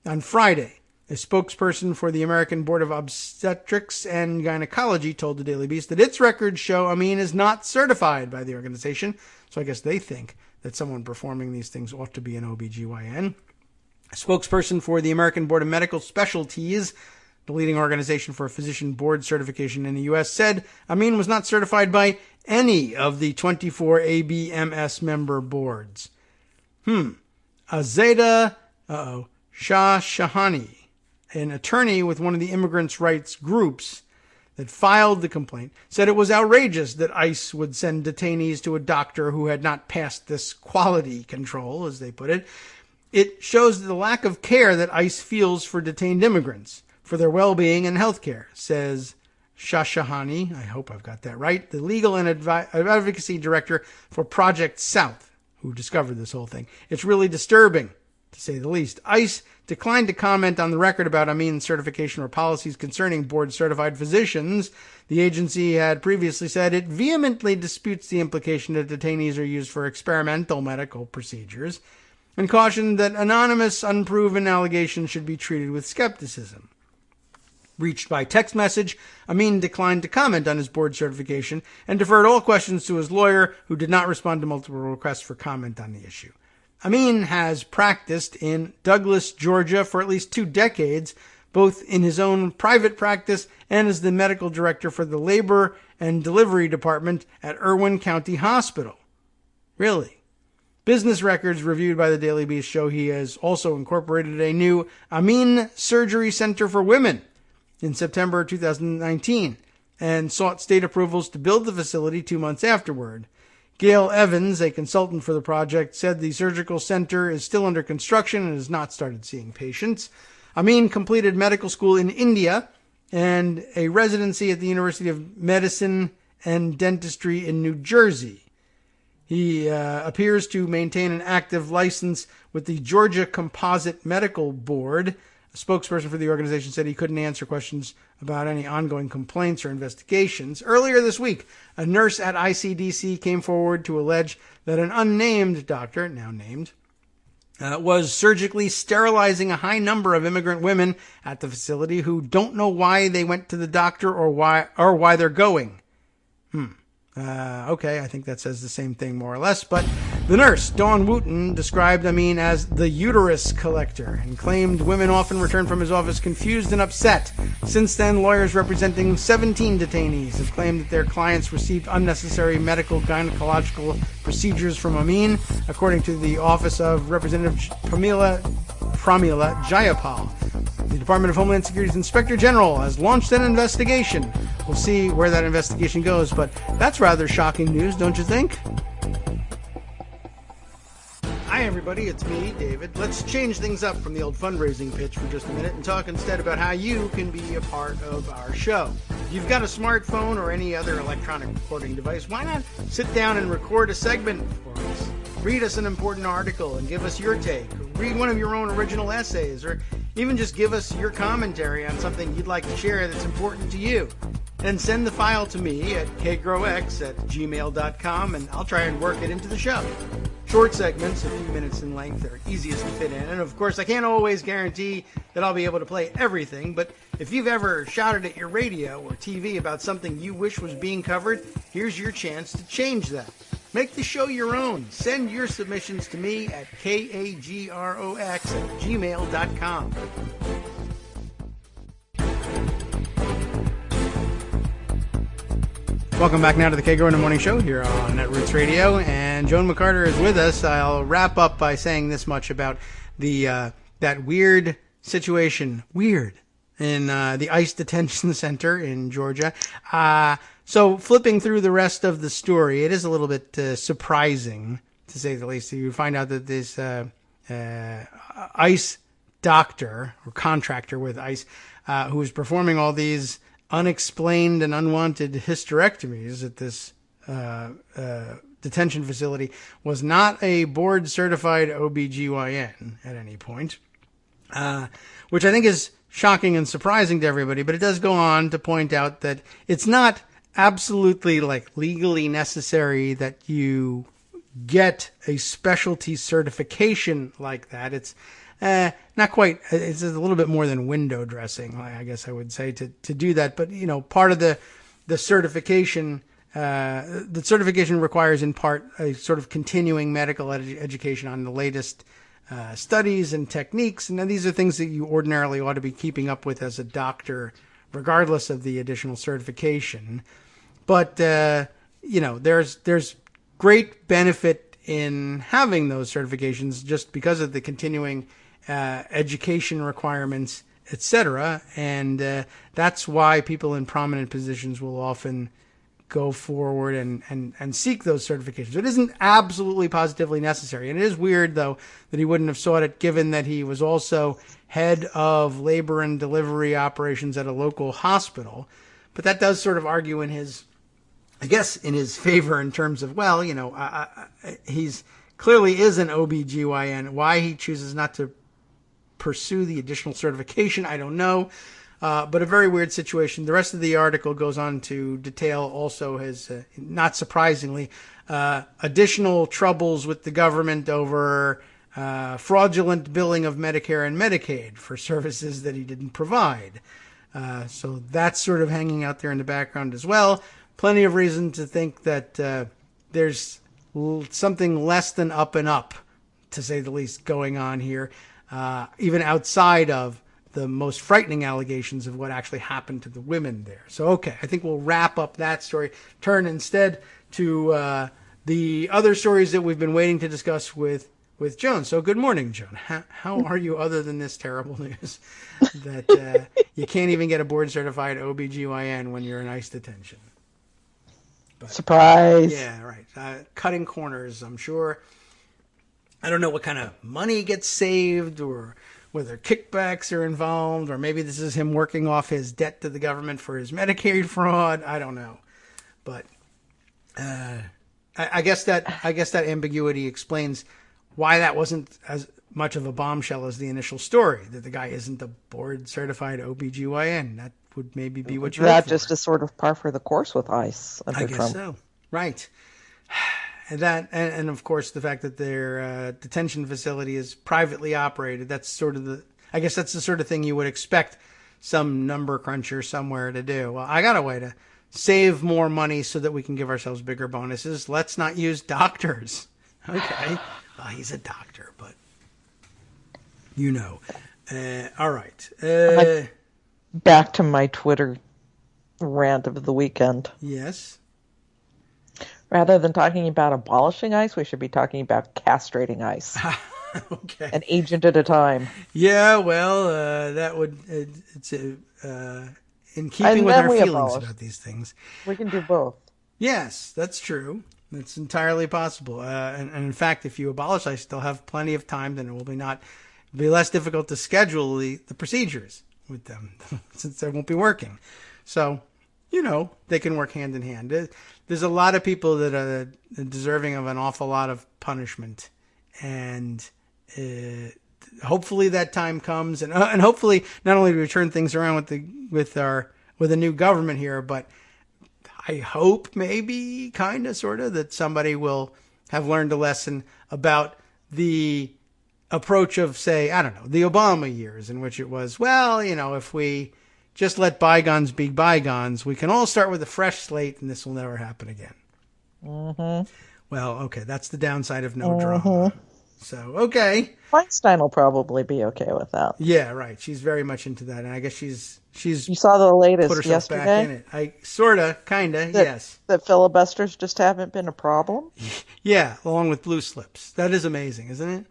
On Friday, a spokesperson for the American Board of Obstetrics and Gynecology told the Daily Beast that its records show Amin is not certified by the organization, so I guess they think that someone performing these things ought to be an OBGYN. A spokesperson for the American Board of Medical Specialties, the leading organization for physician board certification in the U.S., said Amin was not certified by any of the 24 ABMS member boards. Azeda Shah Shahani, an attorney with one of the immigrants' rights groups that filed the complaint, said it was outrageous that ICE would send detainees to a doctor who had not passed this quality control, as they put it. It shows the lack of care that ICE feels for detained immigrants, for their well-being and health care, says Shashahani, I hope I've got that right, the legal and advocacy director for Project South, who discovered this whole thing. It's really disturbing, to say the least. ICE declined to comment on the record about Amin's certification or policies concerning board-certified physicians. The agency had previously said it vehemently disputes the implication that detainees are used for experimental medical procedures and cautioned that anonymous, unproven allegations should be treated with skepticism. Reached by text message, Amin declined to comment on his board certification and deferred all questions to his lawyer, who did not respond to multiple requests for comment on the issue. Amin has practiced in Douglas, Georgia for at least 2 decades, both in his own private practice and as the medical director for the Labor and Delivery Department at Irwin County Hospital. Really? Business records reviewed by the Daily Beast show he has also incorporated a new Amin Surgery Center for Women in September 2019 and sought state approvals to build the facility 2 months afterward. Gail Evans, a consultant for the project, said the surgical center is still under construction and has not started seeing patients. Amin completed medical school in India and a residency at the University of Medicine and Dentistry in New Jersey. He appears to maintain an active license with the Georgia Composite Medical Board, A spokesperson for the organization said he couldn't answer questions about any ongoing complaints or investigations. Earlier this week, a nurse at ICDC came forward to allege that an unnamed doctor, now named, was surgically sterilizing a high number of immigrant women at the facility who don't know why they went to the doctor or why they're going. Okay, I think that says the same thing more or less. But the nurse, Dawn Wooten, described Amin as the uterus collector and claimed women often return from his office confused and upset. Since then, lawyers representing 17 detainees have claimed that their clients received unnecessary medical gynecological procedures from Amin, according to the office of Representative Pramila Jayapal. The Department of Homeland Security's Inspector General has launched an investigation. We'll see where that investigation goes, but that's rather shocking news, don't you think? Hi, everybody. It's me, David. Let's change things up from the old fundraising pitch for just a minute and talk instead about how you can be a part of our show. If you've got a smartphone or any other electronic recording device, why not sit down and record a segment for us? Read us an important article and give us your take. Or read one of your own original essays, or even just give us your commentary on something you'd like to share that's important to you. And send the file to me at kagrox@gmail.com, and I'll try and work it into the show. Short segments, a few minutes in length, are easiest to fit in. And of course, I can't always guarantee that I'll be able to play everything, but if you've ever shouted at your radio or TV about something you wish was being covered, here's your chance to change that. Make the show your own. Send your submissions to me at kagrox@gmail.com. Welcome back now to the Kagro in the Morning Show here on Netroots Radio, and Joan McCarter is with us. I'll wrap up by saying this much about the that weird situation, in the ICE detention center in Georgia. So flipping through the rest of the story, it is a little bit surprising, to say the least. You find out that this ICE doctor or contractor with ICE who was performing all these unexplained and unwanted hysterectomies at this detention facility was not a board-certified OBGYN at any point, which I think is shocking and surprising to everybody. But it does go on to point out that it's not absolutely legally necessary that you get a specialty certification like that. It's not quite, it's a little bit more than window dressing, I guess I would say, to do that. But, part of the certification, the certification requires in part a sort of continuing medical education on the latest studies and techniques. And these are things that you ordinarily ought to be keeping up with as a doctor, regardless of the additional certification. But, there's great benefit in having those certifications just because of the continuing education requirements, etc. And that's why people in prominent positions will often go forward and seek those certifications. It isn't absolutely positively necessary. And it is weird, though, that he wouldn't have sought it, given that he was also head of labor and delivery operations at a local hospital. But that does sort of argue in his favor in terms of, he's clearly is an OBGYN. Why he chooses not to pursue the additional certification, I don't know. But a very weird situation. The rest of the article goes on to detail also his, not surprisingly, additional troubles with the government over fraudulent billing of Medicare and Medicaid for services that he didn't provide. So that's sort of hanging out there in the background as well. Plenty of reason to think that there's something less than up and up, to say the least, going on here, even outside of the most frightening allegations of what actually happened to the women there. So, okay, I think we'll wrap up that story. Turn instead to the other stories that we've been waiting to discuss with Joan. So, good morning, Joan. How are you other than this terrible news that you can't even get a board-certified OBGYN when you're in ICE detention? But, surprise. Yeah, right. Cutting corners, I'm sure. I don't know what kind of money gets saved or whether kickbacks are involved, or maybe this is him working off his debt to the government for his Medicaid fraud. I don't know. But I guess that ambiguity explains why that wasn't much of a bombshell as the initial story, that the guy isn't a board-certified OBGYN. That would maybe be what you look That for. just is sort of par for the course with ICE under I guess Trump. so. Right. And of course, the fact that their detention facility is privately operated, that's sort of I guess that's the sort of thing you would expect some number cruncher somewhere to do. Well, I got a way to save more money so that we can give ourselves bigger bonuses. Let's not use doctors. Okay. Well, he's a doctor, but all right. Back to my Twitter rant of the weekend. Yes. Rather than talking about abolishing ICE, we should be talking about castrating ICE. Okay. An agent at a time. Yeah, well, that would it's in keeping with our feelings about these things. We can do both. Yes, that's true. That's entirely possible. And in fact, if you abolish ICE, they'll have plenty of time. Then it will be less difficult to schedule the procedures with them since they won't be working. So, they can work hand in hand. There's a lot of people that are deserving of an awful lot of punishment, and hopefully that time comes, and hopefully not only do we turn things around with a new government here, but I hope maybe kind of sort of that somebody will have learned a lesson about the approach of, say, I don't know, the Obama years, in which it was, well, if we just let bygones be bygones, we can all start with a fresh slate and this will never happen again. Mm-hmm. Well, okay, that's the downside of no drama. So, okay. Feinstein will probably be okay with that. Yeah, right. She's very much into that. And I guess she's You saw the latest put herself yesterday? back in it. I sorta, kinda, yes. That filibusters just haven't been a problem? Yeah, along with blue slips. That is amazing, isn't it?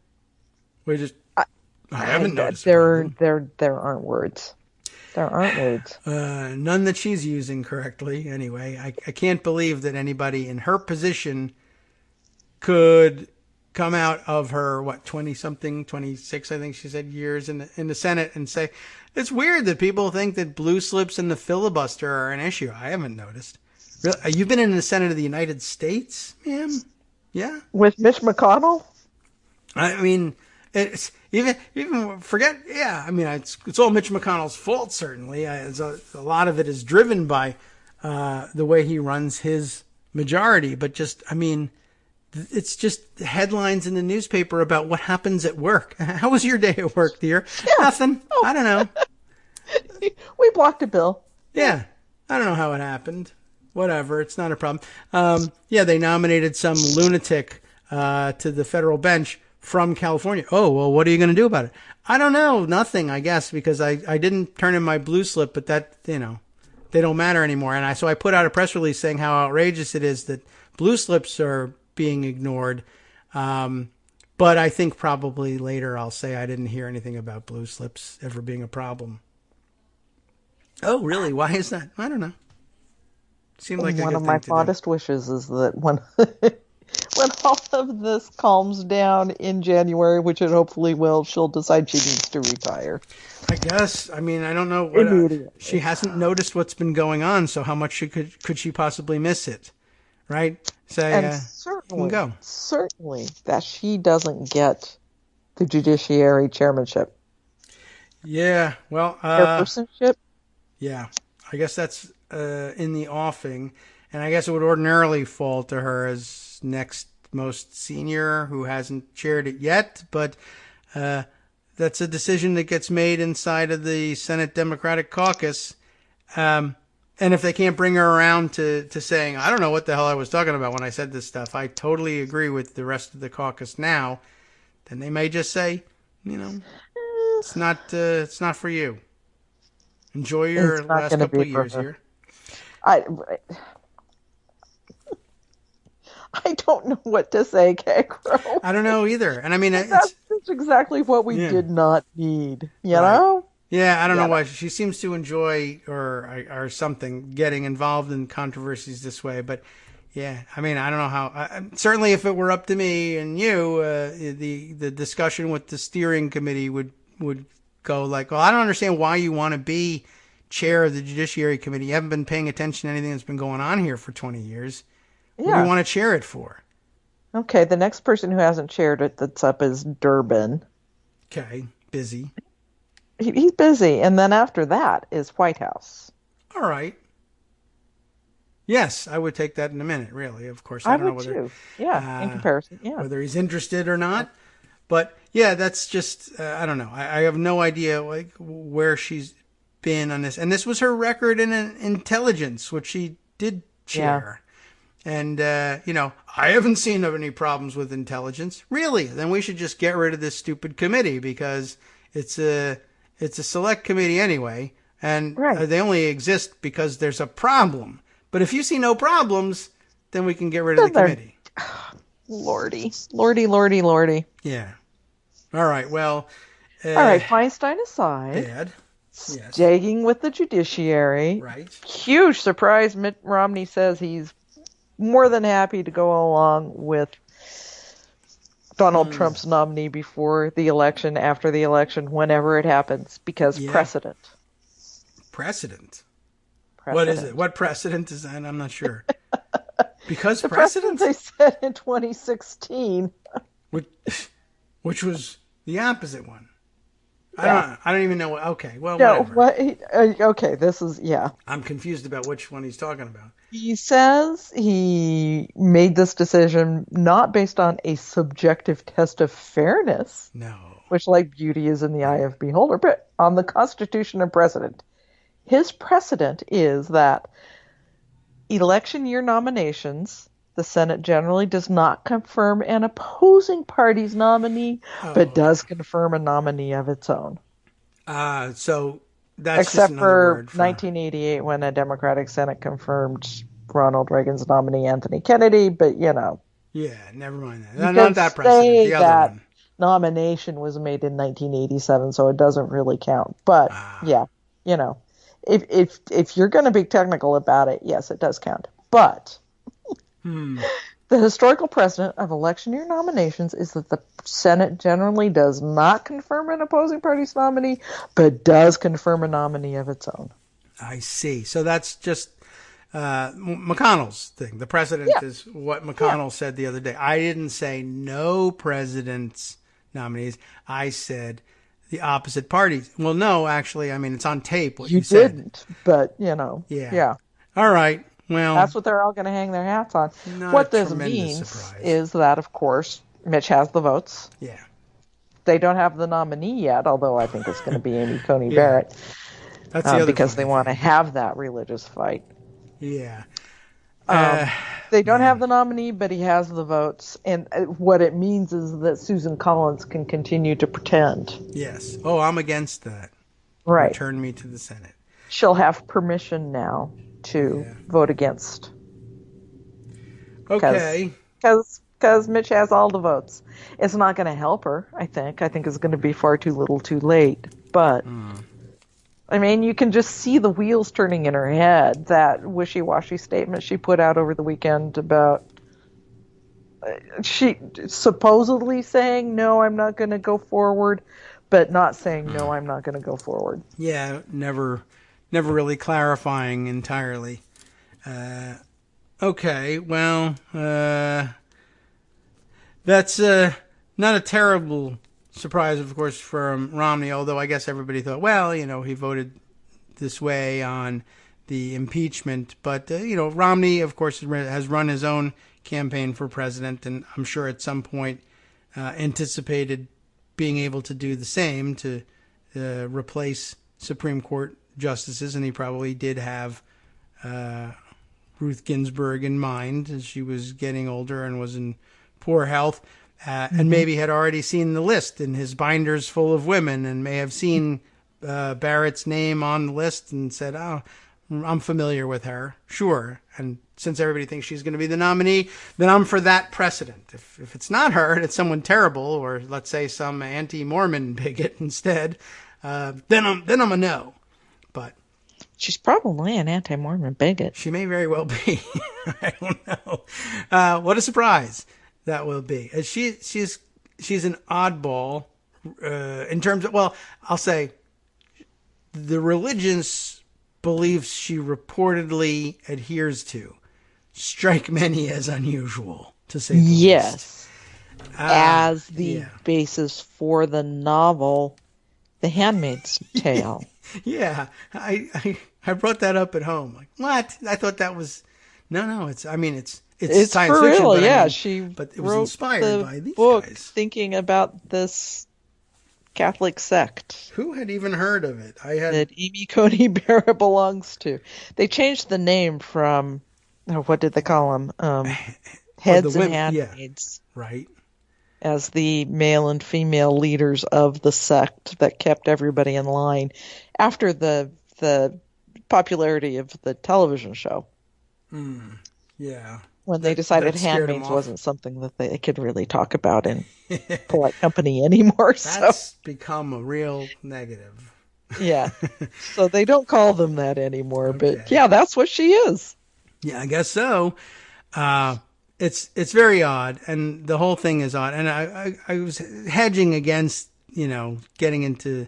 I haven't noticed. There aren't words. There aren't words. None that she's using correctly, anyway. I can't believe that anybody in her position could come out of her, 20-something, 26, I think she said, years in the Senate and say, it's weird that people think that blue slips and the filibuster are an issue. I haven't noticed. Really? You've been in the Senate of the United States, ma'am? Yeah? With Mitch McConnell? I mean, it's even forget. Yeah, I mean, it's all Mitch McConnell's fault. Certainly, a lot of it is driven by the way he runs his majority. But just, I mean, it's just headlines in the newspaper about what happens at work. How was your day at work, dear? Yeah. Nothing. Oh. I don't know. We blocked a bill. Yeah, I don't know how it happened. Whatever, it's not a problem. Yeah, they nominated some lunatic to the federal bench from California. Oh, well, what are you going to do about it? I don't know. Nothing, I guess, because I didn't turn in my blue slip, but that, they don't matter anymore. And so I put out a press release saying how outrageous it is that blue slips are being ignored. But I think probably later I'll say I didn't hear anything about blue slips ever being a problem. Oh, really? Why is that? I don't know. Seemed like one of my fondest wishes is that when all of this calms down in January, which it hopefully will, she'll decide she needs to retire. I guess. I mean, I don't know. What, she hasn't noticed what's been going on, so how much could she possibly miss it? Right? Say, and certainly that she doesn't get the judiciary chairmanship. Yeah, well, chairpersonship. Yeah, I guess that's in the offing, and I guess it would ordinarily fall to her as next most senior, who hasn't chaired it yet. But that's a decision that gets made inside of the Senate Democratic Caucus. And if they can't bring her around to saying, I don't know what the hell I was talking about when I said this stuff, I totally agree with the rest of the caucus now, then they may just say, it's not for you. Enjoy your last couple of years here. I don't know what to say, Kagro. I don't know either. And I mean, that's exactly what we did not need, you know? Yeah, I don't know why. She seems to enjoy or something getting involved in controversies this way. But yeah, I mean, I don't know how. Certainly, if it were up to me and you, the discussion with the steering committee would go like, well, I don't understand why you want to be chair of the Judiciary Committee. You haven't been paying attention to anything that's been going on here for 20 years. Yeah. What do you want to chair it for? Okay, the next person who hasn't chaired it that's up is Durbin. Okay, busy. He's busy. And then after that is White House. All right. Yes, I would take that in a minute, really. Of course, I I don't know would whether too. Yeah, in comparison. Yeah. whether he's interested or not. But yeah, that's just I don't know. I have no idea like where she's been on this. And this was her record in intelligence, which she did chair. And I haven't seen any problems with intelligence. Really? Then we should just get rid of this stupid committee because it's a select committee anyway, and Right. they only exist because there's a problem. But if you see no problems, then we can get rid of the Then they're- committee. Lordy. Lordy, lordy, lordy. Yeah. All right. Well. All right, Feinstein aside, Dad. Yes. digging with the judiciary. Right. Huge surprise. Mitt Romney says he's more than happy to go along with Donald Trump's nominee before the election, after the election, whenever it happens, because Yeah. precedent. Precedent. What is it? What precedent is that? I'm not sure. Because The precedent, precedent they set in 2016. which was the opposite one. Yeah. I don't even know. Okay. Well, No, whatever. okay, this is, yeah. I'm confused about which one he's talking about. He says he made this decision not based on a subjective test of fairness, No. which, like beauty, is in the eye of beholder, but on the Constitution and precedent. His precedent is that election year nominations, the Senate generally does not confirm an opposing party's nominee, but does confirm a nominee of its own. So that's just Except another for word 1988 when a Democratic Senate confirmed Ronald Reagan's nominee, Anthony Kennedy, but Yeah, never mind that. you Not can that precedent. say The other that one. nomination was made in 1987, so it doesn't really count. But yeah, if you're going to be technical about it, yes, it does count. But the historical precedent of election year nominations is that the Senate generally does not confirm an opposing party's nominee, but does confirm a nominee of its own. I see. So that's just McConnell's thing. The precedent is what McConnell said the other day. I didn't say no president's nominees. I said the opposite parties. Well, no, actually, I mean, it's on tape what you said. Didn't, but Yeah. All right. Well, that's what they're all going to hang their hats on. Not What a this tremendous means surprise. is that, of course, Mitch has the votes. yeah. They don't have the nominee yet, although I think it's going to be Amy Coney Yeah. Barrett That's the other because funny they want to thing. have that religious fight. Yeah. They don't have the nominee, but he has the votes. And what it means is that Susan Collins can continue to pretend. Yes. Oh, I'm against that. Right. Return me to the Senate. She'll have permission now to vote against. Okay. Because Mitch has all the votes. It's not going to help her, I think. I think it's going to be far too little too late. But, I mean, you can just see the wheels turning in her head. That wishy-washy statement she put out over the weekend about she supposedly saying, no, I'm not going to go forward, but not saying, no, I'm not going to go forward. Yeah, never really clarifying entirely. Okay, well, that's not a terrible surprise, of course, from Romney, although I guess everybody thought, well, he voted this way on the impeachment. But, Romney, of course, has run his own campaign for president, and I'm sure at some point anticipated being able to do the same to replace Supreme Court justices, and he probably did have Ruth Ginsburg in mind as she was getting older and was in poor health, and maybe had already seen the list in his binders full of women and may have seen Barrett's name on the list and said, oh, I'm familiar with her. Sure. And since everybody thinks she's going to be the nominee, then I'm for that precedent. If it's not her and it's someone terrible, or let's say some anti-Mormon bigot instead, then I'm a no. But She's probably an anti-Mormon bigot. she may very well be. I don't know. What a surprise that will be. She's an oddball in terms of, well, I'll say the religious beliefs she reportedly adheres to strike many as unusual, to say the least. Yes. as the yeah. basis for the novel The Handmaid's Tale. Yeah, I brought that up at home. Like, what? I thought that was no. It's It's science for fiction, real, but yeah. but it was wrote inspired the by these book guys. thinking about this Catholic sect Who had even heard of it? that Amy Coney Barrett belongs to. They changed the name from what did they call them? Heads and Handmaids, right. as the male and female leaders of the sect that kept everybody in line after the popularity of the television show. Yeah. When they decided that scared 'em Handmaids off. wasn't something that they could really talk about in polite company anymore. That's become a real negative. Yeah. So they don't call them that anymore. Okay. But yeah, that's what she is. Yeah, I guess so. It's very odd, and the whole thing is odd. And I was hedging against, getting into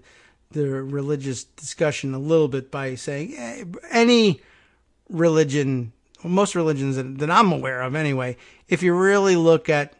the religious discussion a little bit by saying any religion, most religions that I'm aware of anyway, if you really look at,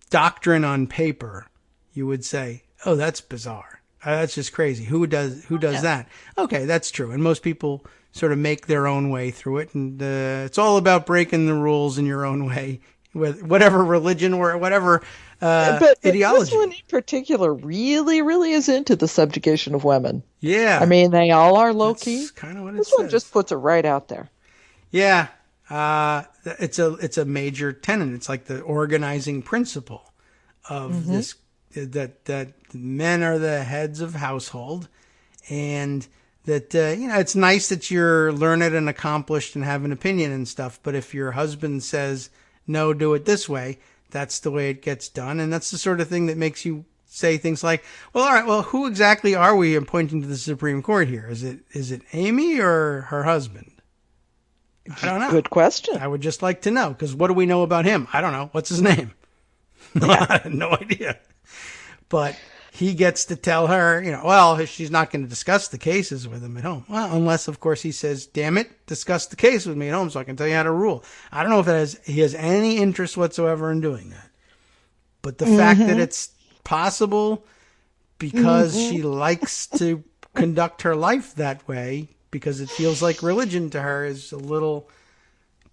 doctrine on paper, you would say, oh, that's bizarre. That's just crazy. Who does that? Okay, that's true. And most people sort of make their own way through it. And it's all about breaking the rules in your own way, with whatever religion or whatever But ideology. this one in particular really, really is into the subjugation of women. Yeah. I mean, they all are low-key. That's kind of what it This says. one just puts it right out there. Yeah. It's a major tenet. It's like the organizing principle of this, that men are the heads of household, and that, it's nice that you're learned and accomplished and have an opinion and stuff. But if your husband says, no, do it this way, that's the way it gets done. And that's the sort of thing that makes you say things like, well, all right, well, who exactly are we appointing to the Supreme Court here? Is it Amy or her husband? I don't know. Good question. I would just like to know, because what do we know about him? I don't know. What's his name? I have no idea. But he gets to tell her, well, she's not going to discuss the cases with him at home. Well, unless, of course, he says, damn it, discuss the case with me at home so I can tell you how to rule. I don't know if he has any interest whatsoever in doing that. But the fact that it's possible because she likes to conduct her life that way, because it feels like religion to her, is a little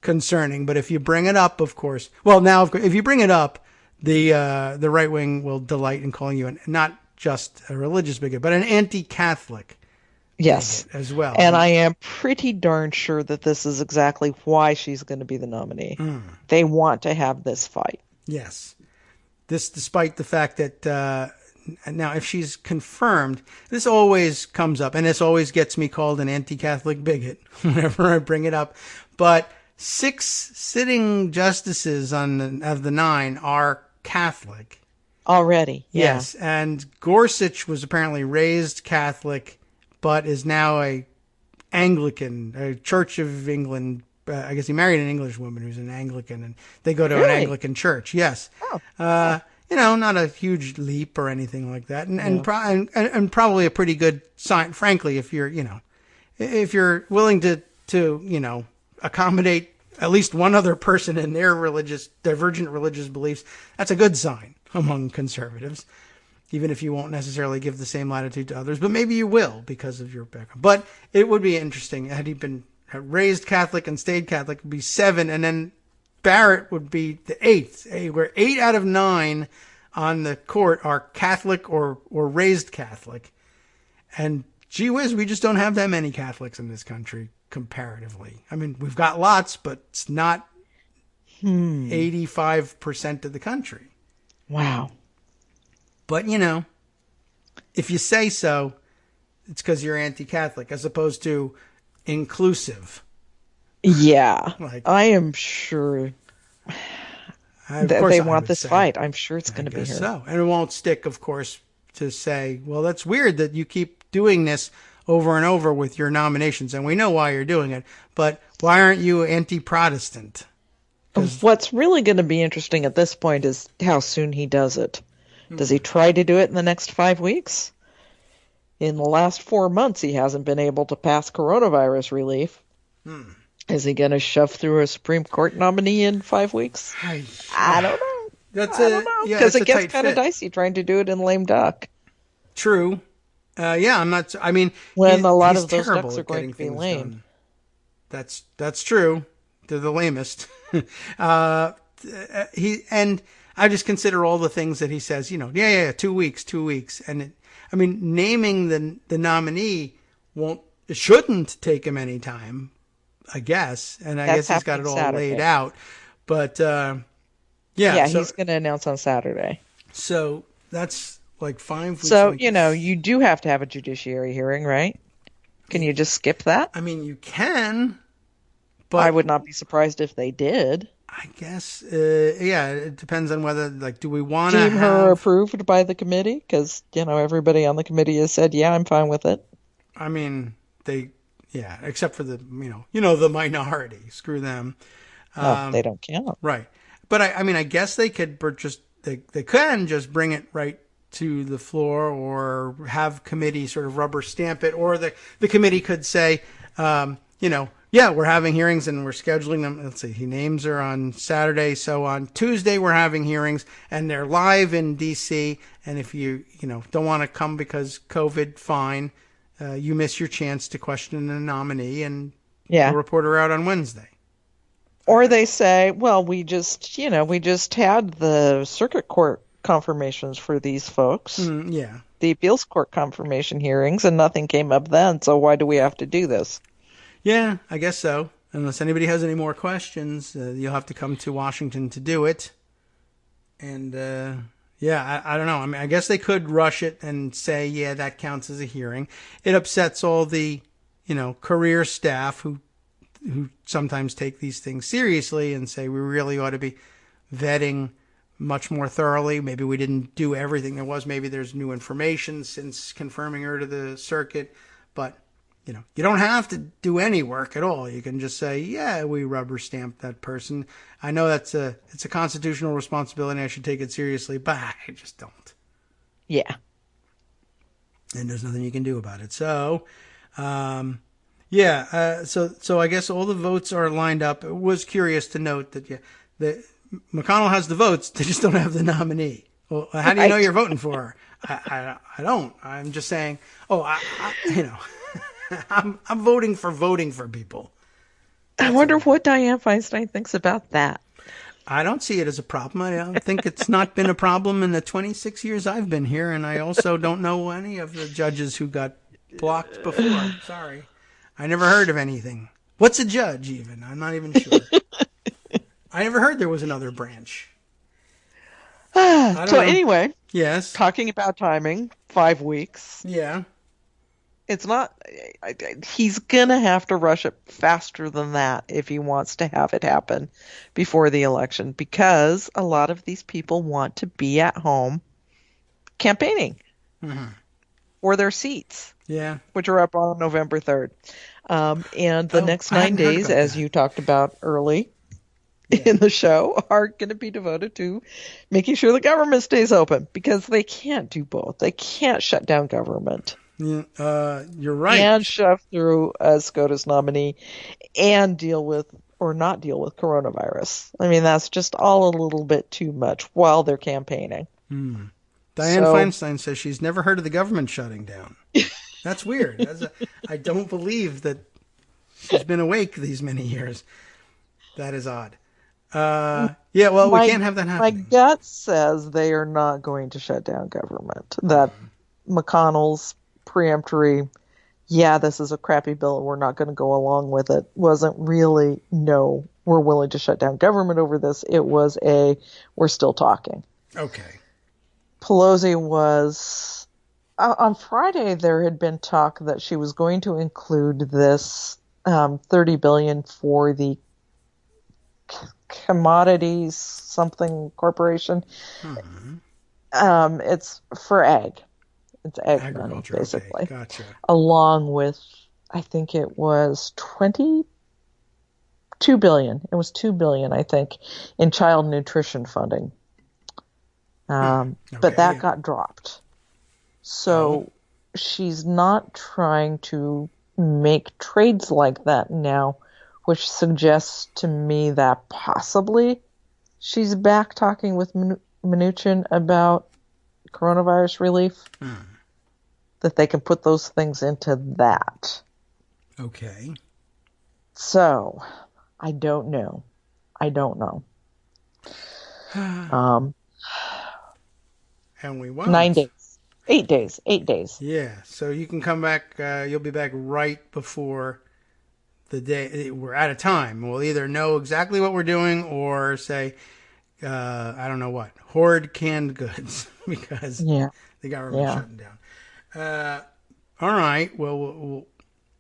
concerning. But if you bring it up, of course, if you bring it up, the right wing will delight in calling you not just a religious bigot, but an anti-Catholic. Yes, bigot as well. And I am pretty darn sure that this is exactly why she's going to be the nominee. They want to have this fight. Yes, this despite the fact that. Now, if she's confirmed, this always comes up, and this always gets me called an anti-Catholic bigot whenever I bring it up. But 6 sitting justices of the 9 are Catholic. Already, yeah. Yes, and Gorsuch was apparently raised Catholic, but is now a Anglican, a Church of England. I guess he married an English woman who's an Anglican, and they go to an Anglican church. Yes. Oh. Not a huge leap or anything like that, and probably a pretty good sign, frankly, if you're willing to accommodate at least one other person in their divergent religious beliefs. That's a good sign among conservatives, even if you won't necessarily give the same latitude to others, but maybe you will because of your background. But it would be interesting had he been raised Catholic and stayed Catholic, would be 7, and then Barrett would be the 8th, where 8 out of 9 on the court are Catholic or raised Catholic. And gee whiz, we just don't have that many Catholics in this country comparatively. I mean, we've got lots, but it's not 85% of the country. Wow. But, if you say so, it's because you're anti-Catholic as opposed to inclusive. Yeah, I am sure that they want this fight. I'm sure it's going to be her. So, and it won't stick, of course, to say, well, that's weird that you keep doing this over and over with your nominations, and we know why you're doing it, but why aren't you anti-Protestant? What's really going to be interesting at this point is how soon he does it. Does he try to do it in the next 5 weeks? In the last 4 months, he hasn't been able to pass coronavirus relief. Is he going to shove through a Supreme Court nominee in 5 weeks? I don't know. That's I don't know, yeah, because it's it a gets tight kind of fit. dicey trying to do it in lame duck True. Yeah, I'm not. I mean, when a lot he's of those ducks terrible are at going getting to be things lame. done. That's true. They're the lamest. uh, he and I just consider all the things that he says. Yeah, 2 weeks, and I mean, naming the nominee it shouldn't take him any time, I guess, and I That's guess he's got happening it all laid Saturday. out. But yeah, Yeah, so he's going to announce on Saturday. so that's like 5 weeks. So, you do have to have a judiciary hearing, right? Can you just skip that? I mean, you can, I but would not be surprised if they did. I guess, yeah, it depends on whether, like, do we want to Deem her have, approved by the committee? Because, everybody on the committee has said, yeah, I'm fine with it. I mean, yeah, except for the, the minority. Screw them. No, they don't count. Right. But I mean, I guess they could they can just bring it right to the floor or have committee sort of rubber stamp it, or the committee could say, yeah, we're having hearings and we're scheduling them. Let's see, names are on Saturday. So on Tuesday, we're having hearings and they're live in D.C. And if you don't want to come because COVID, fine. You miss your chance to question a nominee and Yeah. we'll report her out on Wednesday. Or they say, well, we just had the circuit court confirmations for these folks. Yeah. The appeals court confirmation hearings, and nothing came up then, so why do we have to do this? Yeah, I guess so. Unless anybody has any more questions, you'll have to come to Washington to do it. And, yeah, I don't know. I mean, I guess they could rush it and say, yeah, that counts as a hearing. It upsets all the, career staff who sometimes take these things seriously and say we really ought to be vetting much more thoroughly. Maybe we didn't do everything there was. Maybe there's new information since confirming her to the circuit. But, you don't have to do any work at all. You can just say, yeah, we rubber stamped that person. I know it's a constitutional responsibility. I should take it seriously, but I just don't. Yeah. And there's nothing you can do about it. So, yeah, so I guess all the votes are lined up. It was curious to note that McConnell has the votes, they just don't have the nominee. Well, how do you know you're voting for her? I don't. I'm just saying. I'm voting for people. I wonder what Dianne Feinstein thinks about that. I don't see it as a problem. I don't think it's not been a problem in the 26 years I've been here, and I also don't know any of the judges who got blocked before. Sorry. I never heard of anything. What's a judge, even? I'm not even sure. I never heard there was another branch. Anyway, yes, talking about timing, 5 weeks. Yeah. It's not. He's gonna have to rush it faster than that if he wants to have it happen before the election, because a lot of these people want to be at home campaigning for their seats. Yeah. Which are up on November 3rd. And the next 9 days, as you talked about early in the show, are going to be devoted to making sure the government stays open, because they can't do both. They can't shut down government. Yeah, you're right. And shove through a SCOTUS nominee and deal with or not deal with coronavirus. I mean, that's just all a little bit too much while they're campaigning. Dianne Feinstein says she's never heard of the government shutting down. That's weird. I don't believe that she's been awake these many years. That is odd. Yeah, well, we can't have that happening. My gut says they are not going to shut down government. That McConnell's preemptory, yeah, this is a crappy bill and we're not going to go along with it, wasn't really, no, we're willing to shut down government over this. It was we're still talking. Okay. Pelosi was... on Friday, there had been talk that she was going to include this $30 billion for the Commodities something corporation. It's for ag. It's ag money, basically. Okay, gotcha. Along with, I think it was $2 billion. It was $2 billion, I think, in child nutrition funding. But that got dropped. So she's not trying to make trades like that now, which suggests to me that possibly She's back talking with Mnuchin about coronavirus relief. That they can put those things into that. Okay. So, I don't know. And we won't. 9 days. 8 days. 8 days. Yeah. So you can come back. You'll be back right before the day we're out of time. We'll either know exactly what we're doing or say, I don't know what, hoard canned goods because the government's shutting down. All right. Well,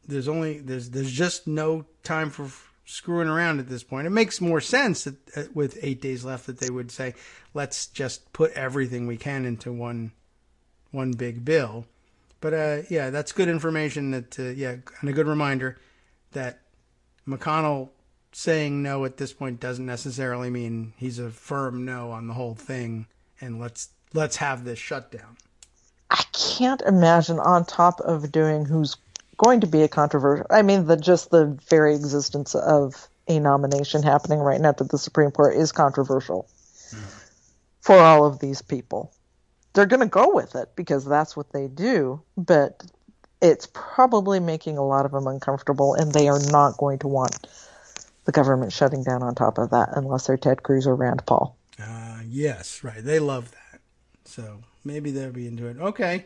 there's just no time for screwing around at this point. It makes more sense that with 8 days left that they would say, let's just put everything we can into one big bill. But yeah, that's good information. That and a good reminder that McConnell saying no at this point doesn't necessarily mean he's a firm no on the whole thing. And let's have this shutdown. I can't imagine on top of doing who's going to be a controversial. I mean, the very existence of a nomination happening right now to the Supreme Court is controversial for all of these people. They're going to go with it because that's what they do, but it's probably making a lot of them uncomfortable, and they are not going to want the government shutting down on top of that unless they're Ted Cruz or Rand Paul. Yes, right. They love that. So maybe they'll be into it. Okay.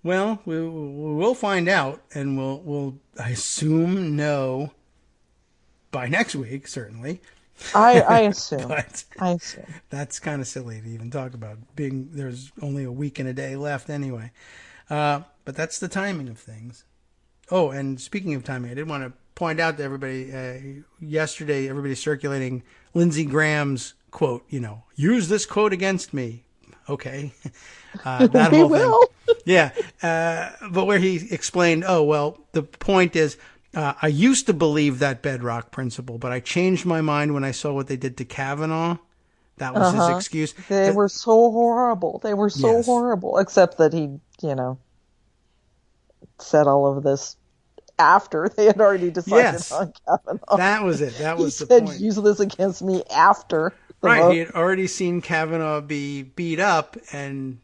Well, we'll find out, and we'll I assume know by next week, certainly. I assume. I assume. That's kind of silly to even talk about. There's only a week and a day left anyway. But that's the timing of things. Oh, and speaking of timing, I did want to point out to everybody, yesterday, everybody's circulating Lindsey Graham's quote, use this quote against me. Okay. That whole thing. Yeah. But where he explained, the point is, I used to believe that bedrock principle, but I changed my mind when I saw what they did to Kavanaugh. That was his excuse. They were so horrible. They were so horrible, except that he, said all of this after they had already decided on Kavanaugh. That was it. That was the point. He said, use this against me after. Right. He had already seen Kavanaugh be beat up, and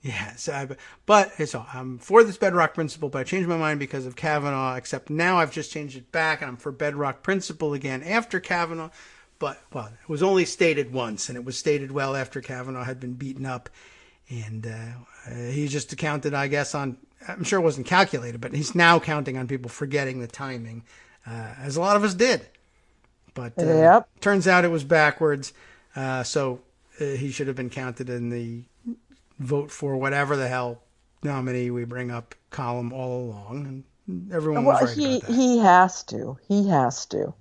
I'm for this bedrock principle, but I changed my mind because of Kavanaugh, except now I've just changed it back, and I'm for bedrock principle again after Kavanaugh. But, it was only stated once, and it was stated well after Kavanaugh had been beaten up. And he just counted, I guess, I'm sure it wasn't calculated, but he's now counting on people forgetting the timing, as a lot of us did. But turns out it was backwards. So he should have been counted in the vote for whatever the hell nominee we bring up column all along. And everyone was right about that. He has to. He has to.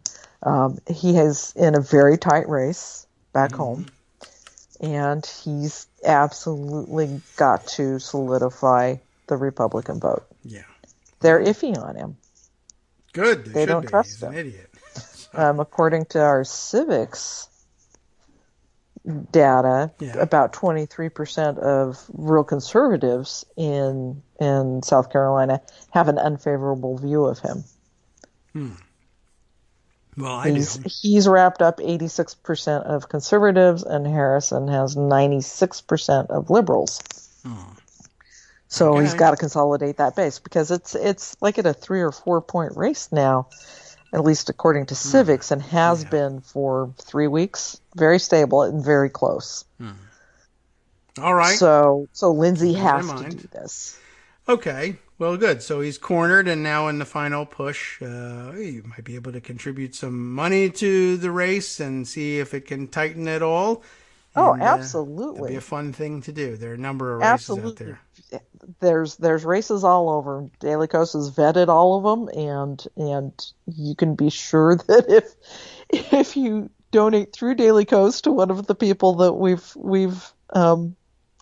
He is in a very tight race back home, and he's absolutely got to solidify the Republican vote. Yeah. They're iffy on him. Good. They don't trust him. He's an idiot. According to our civics data, about 23% of real conservatives in South Carolina have an unfavorable view of him. Well, I do. He's wrapped up 86% of conservatives, and Harrison has 96% of liberals. So he's got to consolidate that base because it's like at a 3 or 4 point race now, at least according to civics, and has been for 3 weeks. Very stable and very close. All right. So Lindsey has to do this. Okay. Well, good. So he's cornered, and now in the final push, you might be able to contribute some money to the race and see if it can tighten it all. And, absolutely. It'd be a fun thing to do. There are a number of races out there. There's races all over. Daily Kos has vetted all of them, and you can be sure that if you donate through Daily Kos to one of the people that we've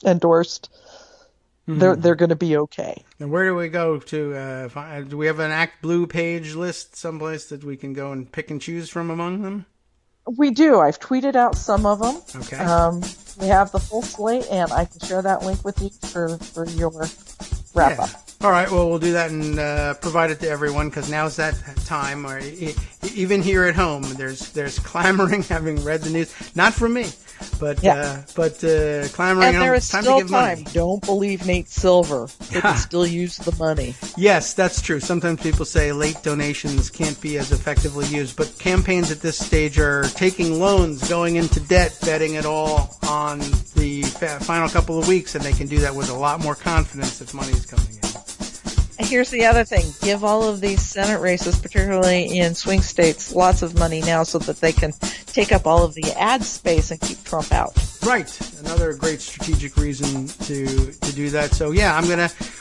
endorsed, they're going to be okay. And where do we go to? Do we have an Act Blue page list someplace that we can go and pick and choose from among them? We do. I've tweeted out some of them. Okay. We have the full slate, and I can share that link with you for your wrap-up. All right, well, we'll do that and provide it to everyone because now's that time. Or even here at home, there's clamoring, having read the news. Not from me, but clamoring. And there is time still to give time. money. Don't believe Nate Silver. They can still use the money. Yes, that's true. Sometimes people say late donations can't be as effectively used, but campaigns at this stage are taking loans, going into debt, betting it all on the final couple of weeks, and they can do that with a lot more confidence if money is coming in. Here's the other thing. Give all of these Senate races, particularly in swing states, lots of money now so that they can take up all of the ad space and keep Trump out. Right. Another great strategic reason to do that. So, yeah,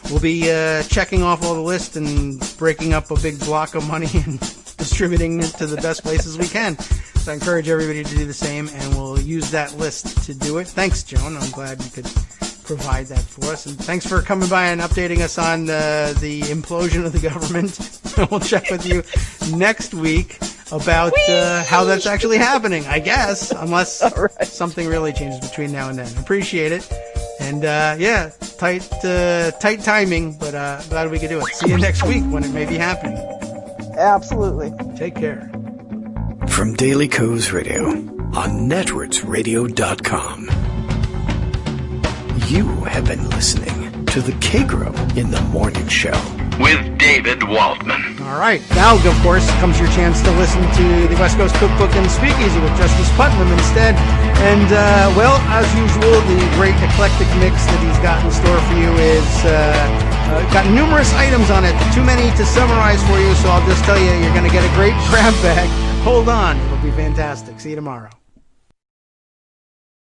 we'll be checking off all the lists and breaking up a big block of money and distributing it to the best places we can. So I encourage everybody to do the same, and we'll use that list to do it. Thanks, Joan. I'm glad you could provide that for us, and thanks for coming by and updating us on the implosion of the government. We'll check with you next week about how that's actually happening, I guess, unless something really changes between now and then. Appreciate it, and tight timing, but glad we could do it. See you next week when it may be happening. Absolutely. Take care. From Daily Kos Radio on networksradio.com. You have been listening to the Kagro in the Morning Show with David Waldman. All right. Now, of course, comes your chance to listen to the West Coast Cookbook and Speakeasy with Justice Putnam instead. And, as usual, the great eclectic mix that he's got in store for you is got numerous items on it. Too many to summarize for you, so I'll just tell you, you're going to get a great grab bag. Hold on. It'll be fantastic. See you tomorrow.